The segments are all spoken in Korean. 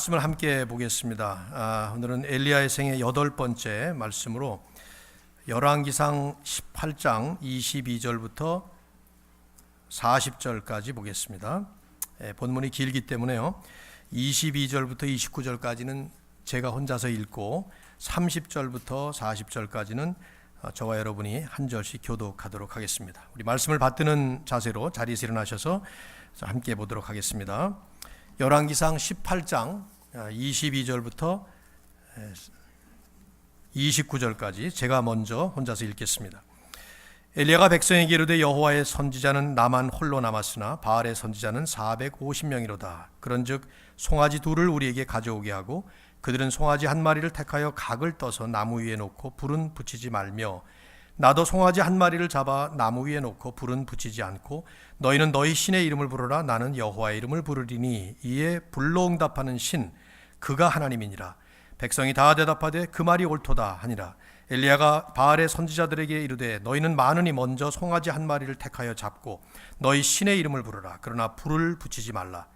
말씀을 함께 보겠습니다. 오늘은 엘리야의 생애 8번째 말씀으로 열왕기상 18장 22절부터 40절까지 보겠습니다. 본문이 길기 때문에요. 22절부터 29절까지는 제가 혼자서 읽고 30절부터 40절까지는 저와 여러분이 한 절씩 교독하도록 하겠습니다. 우리 말씀을 받드는 자세로 자리에서 일어나셔서 함께 보도록 하겠습니다. 열왕기상 18장 22절부터 29절까지 제가 먼저 혼자서 읽겠습니다. 엘리야가 백성에게 이르되 여호와의 선지자는 나만 홀로 남았으나 바알의 선지자는 450명이로다. 그런즉 송아지 둘을 우리에게 가져오게 하고 그들은 송아지 한 마리를 택하여 각을 떠서 나무 위에 놓고 불은 붙이지 말며 나도 송아지 한 마리를 잡아 나무 위에 놓고 불은 붙이지 않고 너희는 너희 신의 이름을 부르라. 나는 여호와의 이름을 부르리니 이에 불로 응답하는 신 그가 하나님이니라. 백성이 다 대답하되 그 말이 옳도다 하니라. 엘리야가 바알의 선지자들에게 이르되 너희는 많으니 먼저 송아지 한 마리를 택하여 잡고 너희 신의 이름을 부르라. 그러나 불을 붙이지 말라.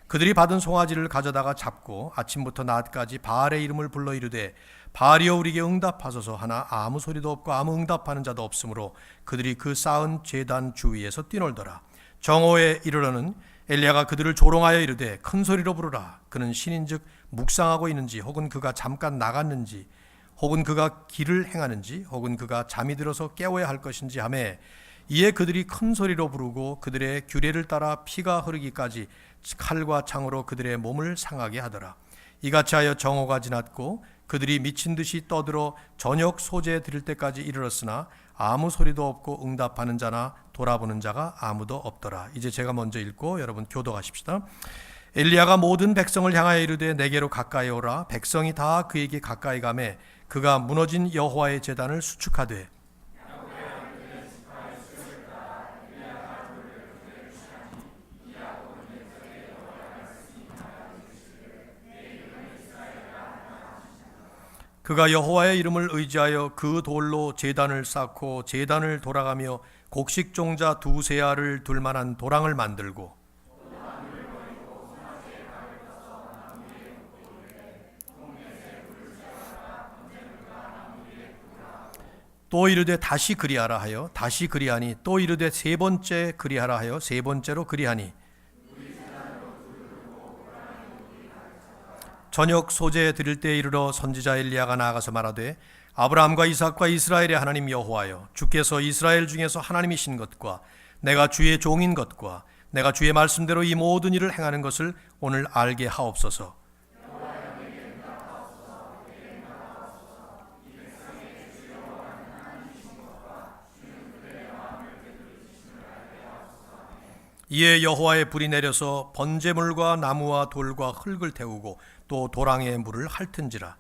그들이 받은 송아지를 가져다가 잡고 아침부터 낮까지 바알의 이름을 불러 이르되 바알이여 우리에게 응답하소서 하나 아무 소리도 없고 아무 응답하는 자도 없으므로 그들이 그 쌓은 제단 주위에서 뛰놀더라. 정오에 이르러는 엘리야가 그들을 조롱하여 이르되 큰 소리로 부르라. 그는 신인즉 묵상하고 있는지 혹은 그가 잠깐 나갔는지 혹은 그가 길을 행하는지 혹은 그가 잠이 들어서 깨워야 할 것인지 하매 이에 그들이 큰 소리로 부르고 그들의 규례를 따라 피가 흐르기까지 칼과 창으로 그들의 몸을 상하게 하더라. 이같이 하여 정오가 지났고 그들이 미친 듯이 떠들어 저녁 소재 드릴 때까지 이르렀으나 아무 소리도 없고 응답하는 자나 돌아보는 자가 아무도 없더라. 이제 제가 먼저 읽고 여러분 교독하십시다. 엘리야가 모든 백성을 향하여 이르되 내게로 가까이 오라. 백성이 다 그에게 가까이 가매 그가 무너진 여호와의 제단을 수축하되 그가 여호와의 이름을 의지하여 그 돌로 제단을 쌓고 제단을 돌아가며 곡식 종자 두세 알을 둘 만한 도랑을 만들고 또 이르되 다시 그리하라 하여 다시 그리하니 또 이르되 세 번째 그리하라 하여 세 번째로 그리하니 저녁 소재 드릴 때에 이르러 선지자 엘리야가 나아가서 말하되 아브라함과 이삭과 이스라엘의 하나님 여호와여 주께서 이스라엘 중에서 하나님이신 것과 내가 주의 종인 것과 내가 주의 말씀대로 이 모든 일을 행하는 것을 오늘 알게 하옵소서. 이에 여호와의 불이 내려서 번제물과 나무와 돌과 흙을 태우고 또 도랑의 물을 핥은지라.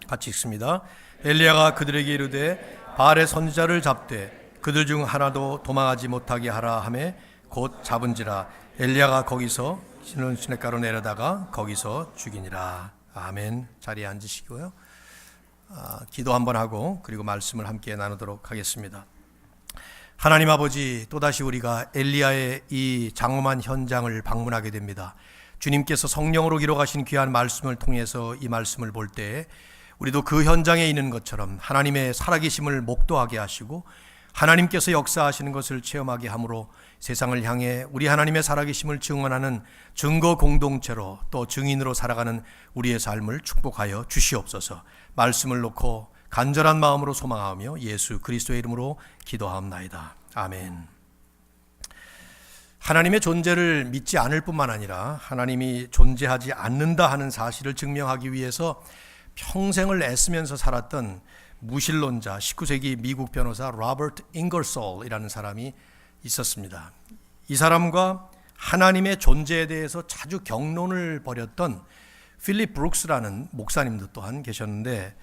같이 읽습니다. 엘리야가 그들에게 이르되 바알의 선지자를 잡되 그들 중 하나도 도망하지 못하게 하라 하매 곧 잡은지라. 엘리야가 거기서 시냇가로 내려다가 거기서 죽이니라. 아멘. 자리에 앉으시고요. 기도 한번 하고 그리고 말씀을 함께 나누도록 하겠습니다. 하나님 아버지, 또다시 우리가 엘리야의 이 장엄한 현장을 방문하게 됩니다. 주님께서 성령으로 기록하신 귀한 말씀을 통해서 이 말씀을 볼 때 우리도 그 현장에 있는 것처럼 하나님의 살아계심을 목도하게 하시고 하나님께서 역사하시는 것을 체험하게 함으로 세상을 향해 우리 하나님의 살아계심을 증언하는 증거 공동체로 또 증인으로 살아가는 우리의 삶을 축복하여 주시옵소서. 말씀을 놓고 간절한 마음으로 소망하며 예수 그리스도의 이름으로 기도하옵나이다. 아멘. 하나님의 존재를 믿지 않을 뿐만 아니라 하나님이 존재하지 않는다 하는 사실을 증명하기 위해서 평생을 애쓰면서 살았던 무신론자 19세기 미국 변호사 로버트 잉걸솔이라는 사람이 있었습니다. 이 사람과 하나님의 존재에 대해서 자주 경론을 벌였던 필립 브룩스라는 목사님도 또한 계셨는데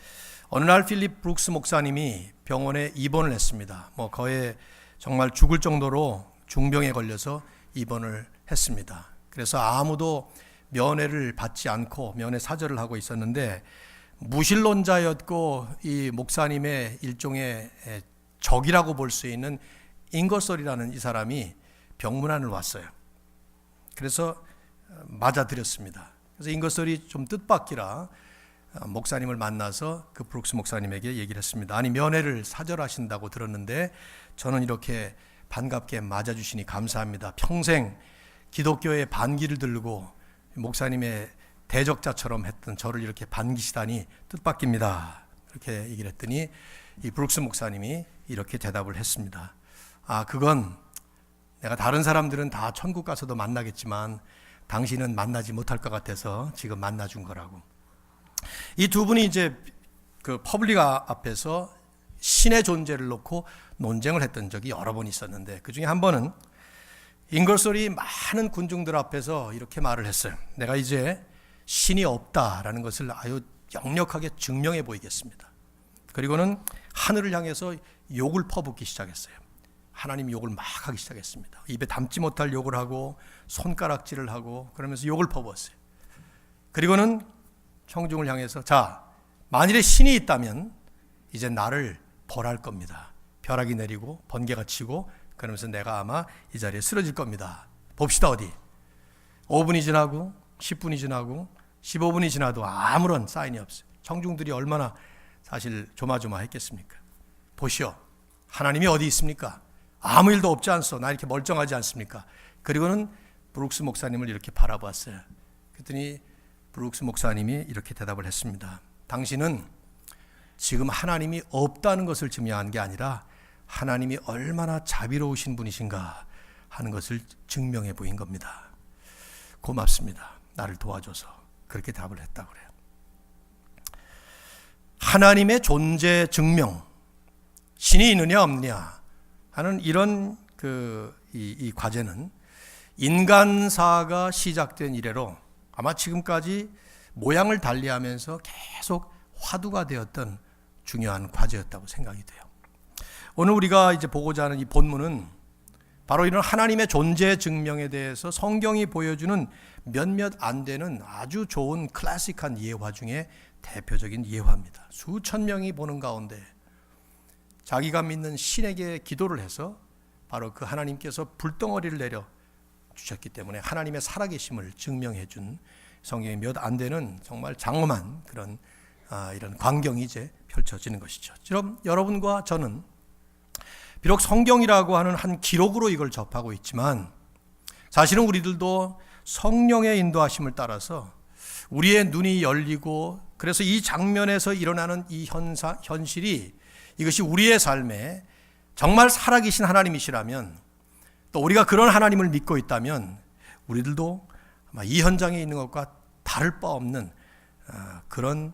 어느 날 필립 브룩스 목사님이 병원에 입원을 했습니다. 거의 정말 죽을 정도로 중병에 걸려서 입원을 했습니다. 그래서 아무도 면회를 받지 않고 면회 사절을 하고 있었는데 무신론자였고 이 목사님의 일종의 적이라고 볼 수 있는 잉거솔이라는 이 사람이 병문안을 왔어요. 그래서 맞아들였습니다. 그래서 잉거솔이 좀 뜻밖이라 목사님을 만나서 그 브룩스 목사님에게 얘기를 했습니다. 아니, 면회를 사절하신다고 들었는데 저는 이렇게 반갑게 맞아주시니 감사합니다. 평생 기독교의 반기를 들고 목사님의 대적자처럼 했던 저를 이렇게 반기시다니 뜻밖입니다. 이렇게 얘기를 했더니 이 브룩스 목사님이 이렇게 대답을 했습니다. 그건 내가 다른 사람들은 다 천국 가서도 만나겠지만 당신은 만나지 못할 것 같아서 지금 만나준 거라고. 이 두 분이 이제 그 퍼블릭 앞에서 신의 존재를 놓고 논쟁을 했던 적이 여러 번 있었는데, 그 중에 한 번은 잉거솔이 많은 군중들 앞에서 이렇게 말을 했어요. 내가 이제 신이 없다라는 것을 아주 역력하게 증명해 보이겠습니다. 그리고는 하늘을 향해서 욕을 퍼붓기 시작했어요. 하나님 욕을 막 하기 시작했습니다. 입에 담지 못할 욕을 하고 손가락질을 하고 그러면서 욕을 퍼부었어요. 그리고는 청중을 향해서 자, 만일에 신이 있다면 이제 나를 벌할 겁니다. 벼락이 내리고 번개가 치고 그러면서 내가 아마 이 자리에 쓰러질 겁니다. 봅시다. 어디 5분이 지나고 10분이 지나고 15분이 지나도 아무런 사인이 없어요. 청중들이 얼마나 사실 조마조마했겠습니까? 보시오, 하나님이 어디 있습니까? 아무 일도 없지 않소. 나 이렇게 멀쩡하지 않습니까? 그리고는 브룩스 목사님을 이렇게 바라봤어요. 그랬더니 브룩스 목사님이 이렇게 대답을 했습니다. 당신은 지금 하나님이 없다는 것을 증명한 게 아니라 하나님이 얼마나 자비로우신 분이신가 하는 것을 증명해 보인 겁니다. 고맙습니다. 나를 도와줘서. 그렇게 답을 했다고 그래요. 하나님의 존재 증명, 신이 있느냐 없느냐 하는 이런 이 과제는 인간사가 시작된 이래로 아마 지금까지 모양을 달리하면서 계속 화두가 되었던 중요한 과제였다고 생각이 돼요. 오늘 우리가 이제 보고자 하는 이 본문은 바로 이런 하나님의 존재 증명에 대해서 성경이 보여주는 몇몇 안 되는 아주 좋은 클래식한 예화 중에 대표적인 예화입니다. 수천 명이 보는 가운데 자기가 믿는 신에게 기도를 해서 바로 그 하나님께서 불덩어리를 내려 주셨기 때문에 하나님의 살아계심을 증명해 준 성경이 몇 안 되는 정말 장엄한 그런 이런 광경이 이제 펼쳐지는 것이죠. 그럼 여러분과 저는 비록 성경이라고 하는 한 기록으로 이걸 접하고 있지만 사실은 우리들도 성령의 인도하심을 따라서 우리의 눈이 열리고 그래서 이 장면에서 일어나는 이 현실이 이것이 우리의 삶에 정말 살아계신 하나님이시라면 또 우리가 그런 하나님을 믿고 있다면 우리들도 아마 이 현장에 있는 것과 다를 바 없는 그런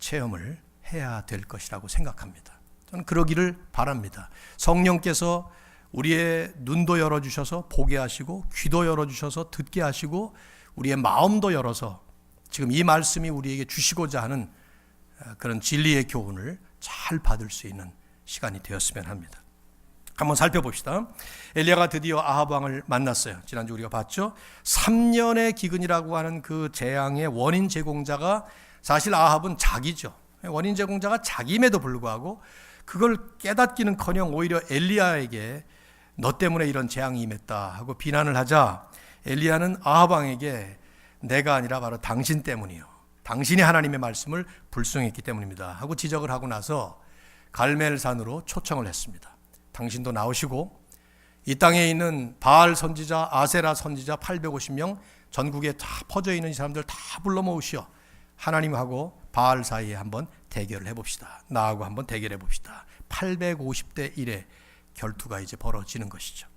체험을 해야 될 것이라고 생각합니다. 저는 그러기를 바랍니다. 성령께서 우리의 눈도 열어주셔서 보게 하시고 귀도 열어주셔서 듣게 하시고 우리의 마음도 열어서 지금 이 말씀이 우리에게 주시고자 하는 그런 진리의 교훈을 잘 받을 수 있는 시간이 되었으면 합니다. 한번 살펴봅시다. 엘리야가 드디어 아합 왕을 만났어요. 지난주 우리가 봤죠. 3년의 기근이라고 하는 그 재앙의 원인 제공자가 사실 아합은 자기죠. 원인 제공자가 자기임에도 불구하고 그걸 깨닫기는커녕 오히려 엘리야에게 너 때문에 이런 재앙이 임했다 하고 비난을 하자 엘리야는 아합 왕에게 내가 아니라 바로 당신 때문이요. 당신이 하나님의 말씀을 불순종했기 때문입니다 하고 지적을 하고 나서 갈멜산으로 초청을 했습니다. 당신도 나오시고 이 땅에 있는 바알 선지자, 아세라 선지자 850명 전국에 다 퍼져 있는 이 사람들 다 불러 모으시오. 하나님하고 바알 사이에 한번 대결을 해봅시다. 나하고 한번 대결해 봅시다. 850대 1의 결투가 이제 벌어지는 것이죠.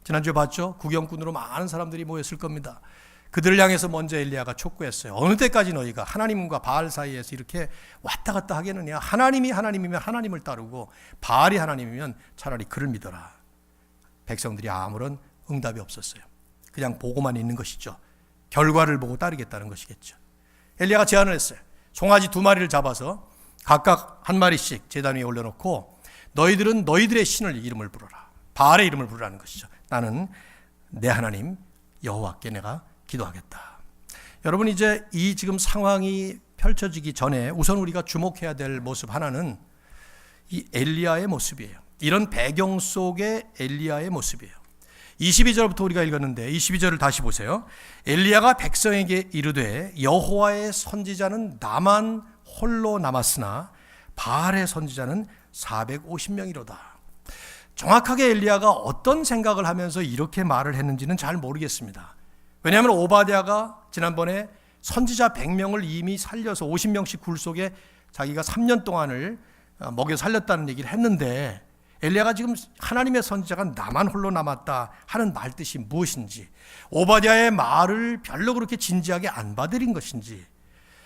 지난주에 봤죠? 구경꾼으로 많은 사람들이 모였을 겁니다. 그들을 향해서 먼저 엘리야가 촉구했어요. 어느 때까지 너희가 하나님과 바알 사이에서 이렇게 왔다 갔다 하겠느냐. 하나님이 하나님이면 하나님을 따르고 바알이 하나님이면 차라리 그를 믿어라. 백성들이 아무런 응답이 없었어요. 그냥 보고만 있는 것이죠. 결과를 보고 따르겠다는 것이겠죠. 엘리야가 제안을 했어요. 송아지 2마리를 잡아서 각각 한 마리씩 제단 위에 올려놓고 너희들은 너희들의 신을 이름을 부르라. 바알의 이름을 부르라는 것이죠. 나는 내 하나님 여호와께 내가 기도하겠다. 여러분 이제 이 지금 상황이 펼쳐지기 전에 우선 우리가 주목해야 될 모습 하나는 이 엘리야의 모습이에요. 이런 배경 속의 엘리야의 모습이에요. 22절부터 우리가 읽었는데 22절을 다시 보세요. 엘리야가 백성에게 이르되 여호와의 선지자는 나만 홀로 남았으나 바알의 선지자는 450명이로다. 정확하게 엘리야가 어떤 생각을 하면서 이렇게 말을 했는지는 잘 모르겠습니다. 왜냐하면 오바댜가 지난번에 선지자 100명을 이미 살려서 50명씩 굴 속에 자기가 3년 동안을 먹여 살렸다는 얘기를 했는데, 엘리야가 지금 하나님의 선지자가 나만 홀로 남았다 하는 말뜻이 무엇인지, 오바댜의 말을 별로 그렇게 진지하게 안 받아들인 것인지,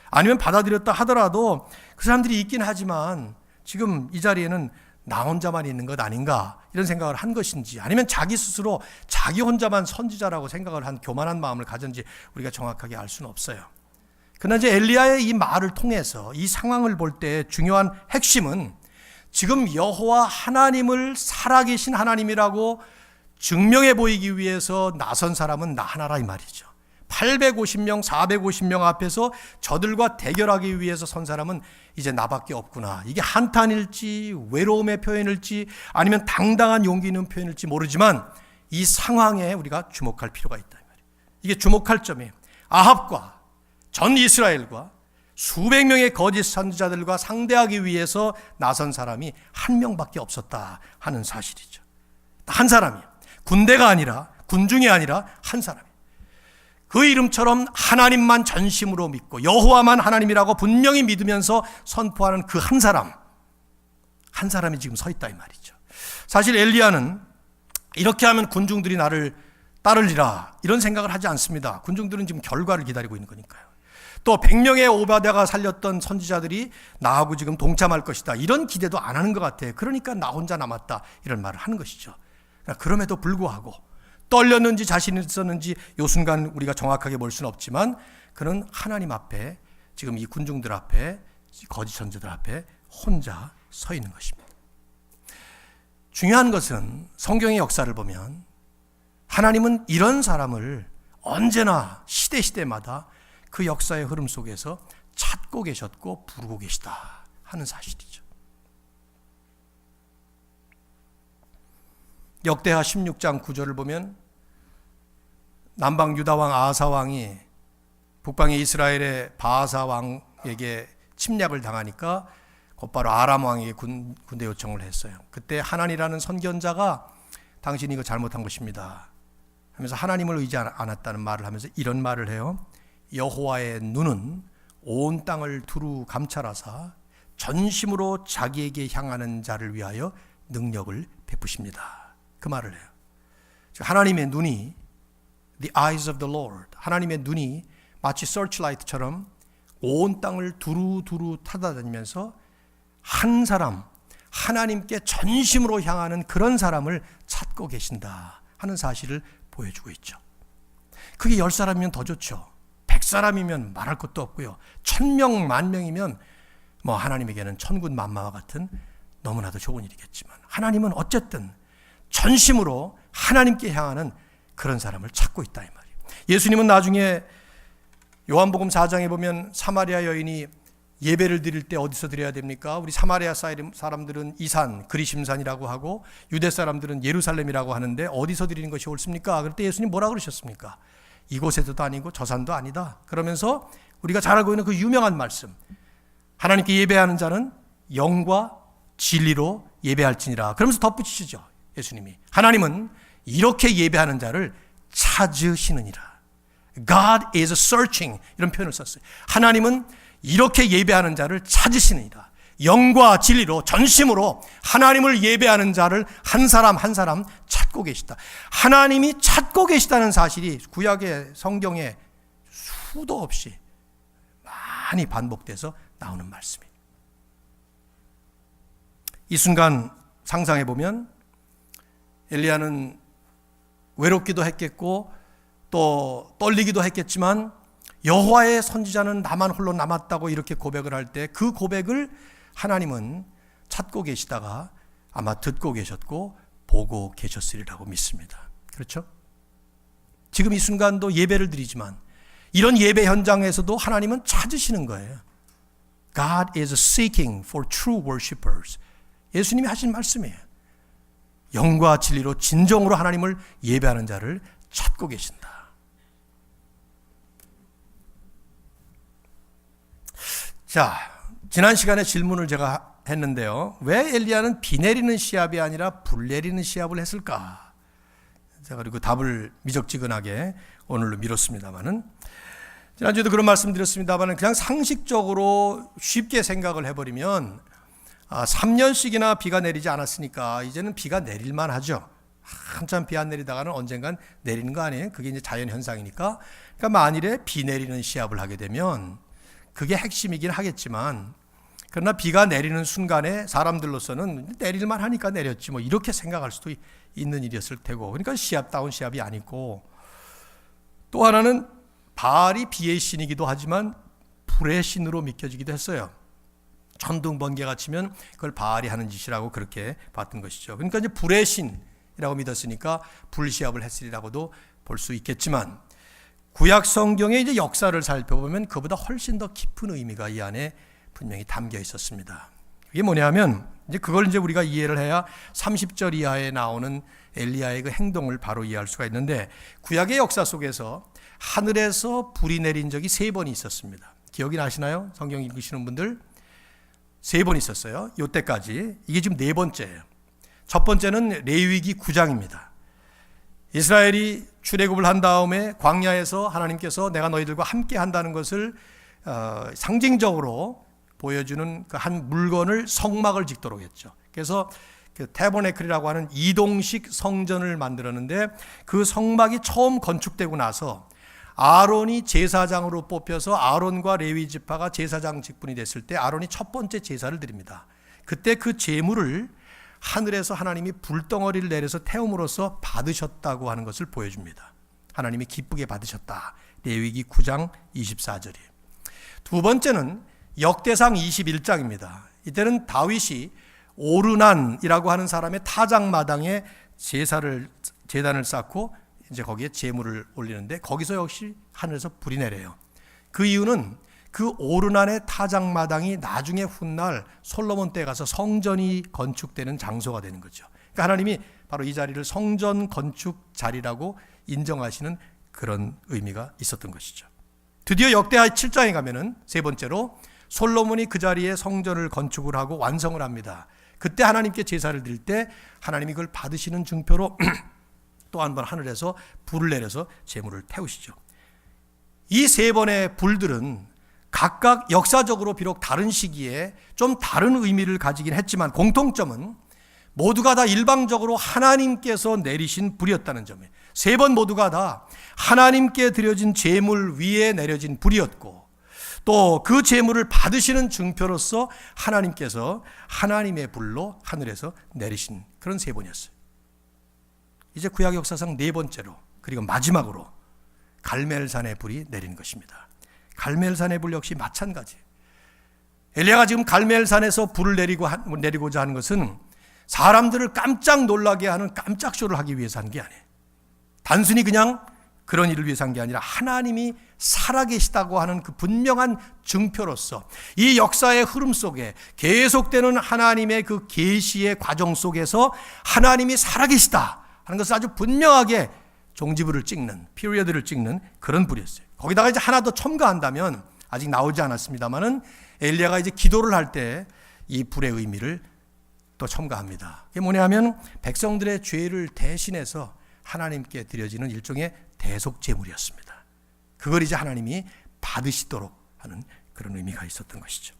아니면 받아들였다 하더라도 그 사람들이 있긴 하지만 지금 이 자리에는 나 혼자만 있는 것 아닌가 이런 생각을 한 것인지, 아니면 자기 스스로 자기 혼자만 선지자라고 생각을 한 교만한 마음을 가졌는지 우리가 정확하게 알 수는 없어요. 그러나 이제 엘리야의 이 말을 통해서 이 상황을 볼 때 중요한 핵심은 지금 여호와 하나님을 살아계신 하나님이라고 증명해 보이기 위해서 나선 사람은 나 하나라 이 말이죠. 850명, 450명 앞에서 저들과 대결하기 위해서 선 사람은 이제 나밖에 없구나. 이게 한탄일지 외로움의 표현일지 아니면 당당한 용기 있는 표현일지 모르지만 이 상황에 우리가 주목할 필요가 있다 이 말이에요. 이게 주목할 점이 아합과 전 이스라엘과 수백 명의 거짓 선지자들과 상대하기 위해서 나선 사람이 한 명밖에 없었다 하는 사실이죠. 한 사람이에요. 군대가 아니라, 군중이 아니라 한 사람이에요. 그 이름처럼 하나님만 전심으로 믿고 여호와만 하나님이라고 분명히 믿으면서 선포하는 그 한 사람이 지금 서 있다 이 말이죠. 사실 엘리야는 이렇게 하면 군중들이 나를 따르리라 이런 생각을 하지 않습니다. 군중들은 지금 결과를 기다리고 있는 거니까요. 또 100명의 오바댜가 살렸던 선지자들이 나하고 지금 동참할 것이다 이런 기대도 안 하는 것 같아요. 그러니까 나 혼자 남았다 이런 말을 하는 것이죠. 그럼에도 불구하고 떨렸는지 자신이 있었는지 이 순간 우리가 정확하게 볼 수는 없지만 그는 하나님 앞에, 지금 이 군중들 앞에, 거짓 선지자들 앞에 혼자 서 있는 것입니다. 중요한 것은 성경의 역사를 보면 하나님은 이런 사람을 언제나 시대마다 그 역사의 흐름 속에서 찾고 계셨고 부르고 계시다 하는 사실이죠. 역대하 16장 9절을 보면 남방 유다 왕 아하사 왕이 북방의 이스라엘의 바하사 왕에게 침략을 당하니까 곧바로 아람 왕에게 군대 요청을 했어요. 그때 하나니라는 선견자가 당신이 이거 잘못한 것입니다 하면서 하나님을 의지하지 않았다는 말을 하면서 이런 말을 해요. 여호와의 눈은 온 땅을 두루 감찰하사 전심으로 자기에게 향하는 자를 위하여 능력을 베푸십니다. 그 말을 해요. 하나님의 눈이, the eyes of the Lord, 하나님의 눈이 마치 서치라이트처럼 온 땅을 두루두루 타다다니면서 한 사람, 하나님께 전심으로 향하는 그런 사람을 찾고 계신다 하는 사실을 보여주고 있죠. 그게 10사람이면 더 좋죠. 100사람이면 말할 것도 없고요. 1000명, 10,000명이면 뭐 하나님에게는 천군만마와 같은 너무나도 좋은 일이겠지만 하나님은 어쨌든 전심으로 하나님께 향하는 그런 사람을 찾고 있다 이 말이에요. 예수님은 나중에 요한복음 4장에 보면 사마리아 여인이 예배를 드릴 때 어디서 드려야 됩니까? 우리 사마리아 사람들은 이산, 그리심산이라고 하고 유대 사람들은 예루살렘이라고 하는데 어디서 드리는 것이 옳습니까? 그럴 때 예수님 뭐라 그러셨습니까? 이곳에도 아니고 저 산도 아니다. 그러면서 우리가 잘 알고 있는 그 유명한 말씀, 하나님께 예배하는 자는 영과 진리로 예배할지니라. 그러면서 덧붙이시죠. 예수님이 하나님은 이렇게 예배하는 자를 찾으시느니라. God is searching 이런 표현을 썼어요. 하나님은 이렇게 예배하는 자를 찾으시느니라. 영과 진리로 전심으로 하나님을 예배하는 자를 한 사람 한 사람 찾고 계시다. 하나님이 찾고 계시다는 사실이 구약의 성경에 수도 없이 많이 반복돼서 나오는 말씀이에요. 이 순간 상상해 보면 엘리야는 외롭기도 했겠고 또 떨리기도 했겠지만 여호와의 선지자는 나만 홀로 남았다고 이렇게 고백을 할 때 그 고백을 하나님은 찾고 계시다가 아마 듣고 계셨고 보고 계셨으리라고 믿습니다. 그렇죠? 지금 이 순간도 예배를 드리지만 이런 예배 현장에서도 하나님은 찾으시는 거예요. God is seeking for true worshipers. 예수님이 하신 말씀이에요. 영과 진리로 진정으로 하나님을 예배하는 자를 찾고 계신다. 자, 지난 시간에 질문을 제가 했는데요. 왜 엘리야는 비 내리는 시합이 아니라 불 내리는 시합을 했을까? 제가 그리고 답을 미적지근하게 오늘로 미뤘습니다만은, 지난주에도 그런 말씀 드렸습니다만 그냥 상식적으로 쉽게 생각을 해버리면 3년씩이나 비가 내리지 않았으니까 이제는 비가 내릴만 하죠. 한참 비 안 내리다가는 언젠간 내리는 거 아니에요? 그게 이제 자연 현상이니까. 그러니까 만일에 비 내리는 시합을 하게 되면 그게 핵심이긴 하겠지만, 그러나 비가 내리는 순간에 사람들로서는 내릴만 하니까 내렸지 뭐 이렇게 생각할 수도 있는 일이었을 테고, 그러니까 시합다운 시합이 아니고, 또 하나는 바알이 비의 신이기도 하지만 불의 신으로 믿겨지기도 했어요. 천둥 번개가 치면 그걸 바알이 하는 짓이라고 그렇게 봤던 것이죠. 그러니까 이제 불의 신이라고 믿었으니까 불시합을 했으리라고도 볼 수 있겠지만, 구약 성경의 이제 역사를 살펴보면 그보다 훨씬 더 깊은 의미가 이 안에 분명히 담겨 있었습니다. 이게 뭐냐면, 이제 그걸 이제 우리가 이해를 해야 30절 이하에 나오는 엘리야의 그 행동을 바로 이해할 수가 있는데, 구약의 역사 속에서 하늘에서 불이 내린 적이 3번이 있었습니다. 기억이 나시나요? 성경 읽으시는 분들? 3번 있었어요. 이때까지. 이게 지금 4번째예요. 첫 번째는 레위기 9장입니다. 이스라엘이 출애굽을 한 다음에 광야에서 하나님께서 내가 너희들과 함께 한다는 것을 상징적으로 보여주는 그 한 물건을 성막을 짓도록 했죠. 그래서 그 태버네클이라고 하는 이동식 성전을 만들었는데, 그 성막이 처음 건축되고 나서 아론이 제사장으로 뽑혀서 아론과 레위 지파가 제사장 직분이 됐을 때 아론이 첫 번째 제사를 드립니다. 그때 그 제물을 하늘에서 하나님이 불덩어리를 내려서 태움으로써 받으셨다고 하는 것을 보여줍니다. 하나님이 기쁘게 받으셨다. 레위기 9장 24절이에요. 두 번째는 역대상 21장입니다. 이때는 다윗이 오르난이라고 하는 사람의 타작마당에 제단을 쌓고 이제 거기에 제물을 올리는데, 거기서 역시 하늘에서 불이 내려요. 그 이유는 그 오르난의 타작마당이 나중에 훗날 솔로몬 때 가서 성전이 건축되는 장소가 되는 거죠. 그러니까 하나님이 바로 이 자리를 성전 건축 자리라고 인정하시는 그런 의미가 있었던 것이죠. 드디어 역대하 7장에 가면은 세 번째로 솔로몬이 그 자리에 성전을 건축을 하고 완성을 합니다. 그때 하나님께 제사를 드릴 때 하나님이 그걸 받으시는 증표로 또 한 번 하늘에서 불을 내려서 제물을 태우시죠. 이 3번의 불들은 각각 역사적으로 비록 다른 시기에 좀 다른 의미를 가지긴 했지만, 공통점은 모두가 다 일방적으로 하나님께서 내리신 불이었다는 점이에요. 3번 모두가 다 하나님께 드려진 제물 위에 내려진 불이었고, 또 그 제물을 받으시는 증표로서 하나님께서 하나님의 불로 하늘에서 내리신 그런 3번이었어요. 이제 구약 역사상 4번째로, 그리고 마지막으로 갈멜산의 불이 내린 것입니다. 갈멜산의 불 역시 마찬가지. 엘리야가 지금 갈멜산에서 불을 내리고자 하는 것은 사람들을 깜짝 놀라게 하는 깜짝 쇼를 하기 위해서 한 게 아니에요. 단순히 그냥 그런 일을 위해서 한 게 아니라 하나님이 살아계시다고 하는 그 분명한 증표로서 이 역사의 흐름 속에 계속되는 하나님의 그 계시의 과정 속에서 하나님이 살아계시다 하는 것을 아주 분명하게 종지부를 찍는, 피리어드를 찍는 그런 불이었어요. 거기다가 이제 하나 더 첨가한다면, 아직 나오지 않았습니다만은 엘리야가 이제 기도를 할 때 이 불의 의미를 또 첨가합니다. 이게 뭐냐면 백성들의 죄를 대신해서 하나님께 드려지는 일종의 대속 제물이었습니다. 그걸 이제 하나님이 받으시도록 하는 그런 의미가 있었던 것이죠.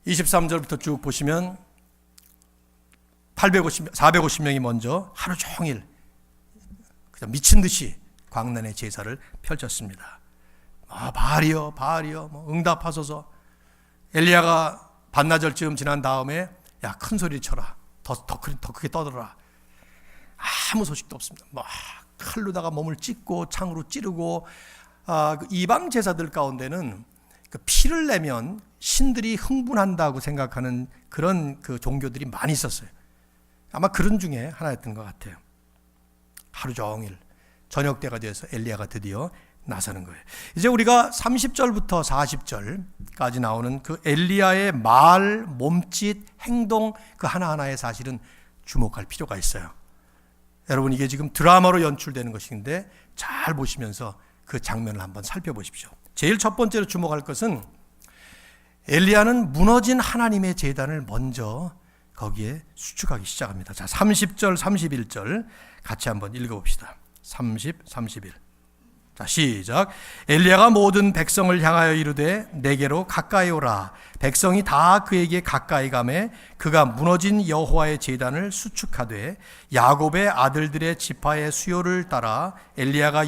23절부터 쭉 보시면 450명이 먼저 하루 종일 그냥 미친 듯이 광란의 제사를 펼쳤습니다. 바알이여 응답하소서. 엘리야가 반나절쯤 지난 다음에 야, 큰 소리 쳐라. 더 크게 떠들어라. 아무 소식도 없습니다. 칼로다가 몸을 찢고 창으로 찌르고, 그 이방 제사들 가운데는 그 피를 내면 신들이 흥분한다고 생각하는 그런 그 종교들이 많이 있었어요. 아마 그런 중에 하나였던 것 같아요. 하루 종일 저녁 때가 되어서 엘리야가 드디어 나서는 거예요. 이제 우리가 30절부터 40절까지 나오는 그 엘리야의 말, 몸짓, 행동 그 하나하나에 사실은 주목할 필요가 있어요. 여러분, 이게 지금 드라마로 연출되는 것인데 잘 보시면서 그 장면을 한번 살펴보십시오. 제일 첫 번째로 주목할 것은 엘리야는 무너진 하나님의 제단을 먼저 거기에 수축하기 시작합니다. 자, 30절, 31절 같이 한번 읽어봅시다. 30, 31. 자, 시작. 엘리야가 모든 백성을 향하여 이르되 내게로 가까이 오라. 백성이 다 그에게 가까이 가매 그가 무너진 여호와의 제단을 수축하되 야곱의 아들들의 지파의 수요를 따라 엘리야가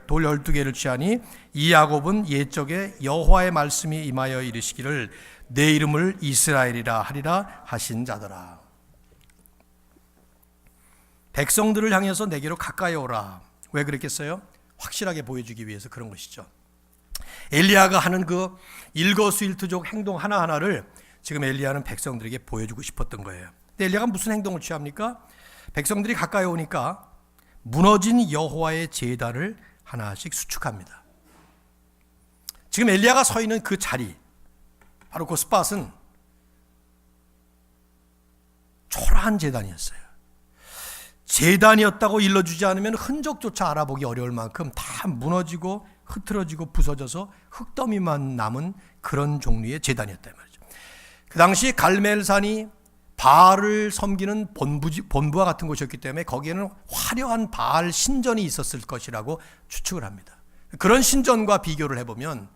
돌 12개를 취하니 이 야곱은 옛적에 여호와의 말씀이 임하여 이르시기를 내 이름을 이스라엘이라 하리라 하신 자더라. 백성들을 향해서 내게로 가까이 오라. 왜 그랬겠어요? 확실하게 보여주기 위해서 그런 것이죠. 엘리야가 하는 그 일거수일투족 행동 하나하나를 지금 엘리야는 백성들에게 보여주고 싶었던 거예요. 근데 엘리야가 무슨 행동을 취합니까? 백성들이 가까이 오니까 무너진 여호와의 제단을 하나씩 수축합니다. 지금 엘리야가 서 있는 그 자리, 바로 그 스팟은 초라한 제단이었어요. 제단이었다고 일러주지 않으면 흔적조차 알아보기 어려울 만큼 다 무너지고 흐트러지고 부서져서 흙더미만 남은 그런 종류의 제단이었단 말이죠. 그 당시 갈멜산이 바알을 섬기는 본부와 같은 곳이었기 때문에 거기에는 화려한 바알 신전이 있었을 것이라고 추측을 합니다. 그런 신전과 비교를 해보면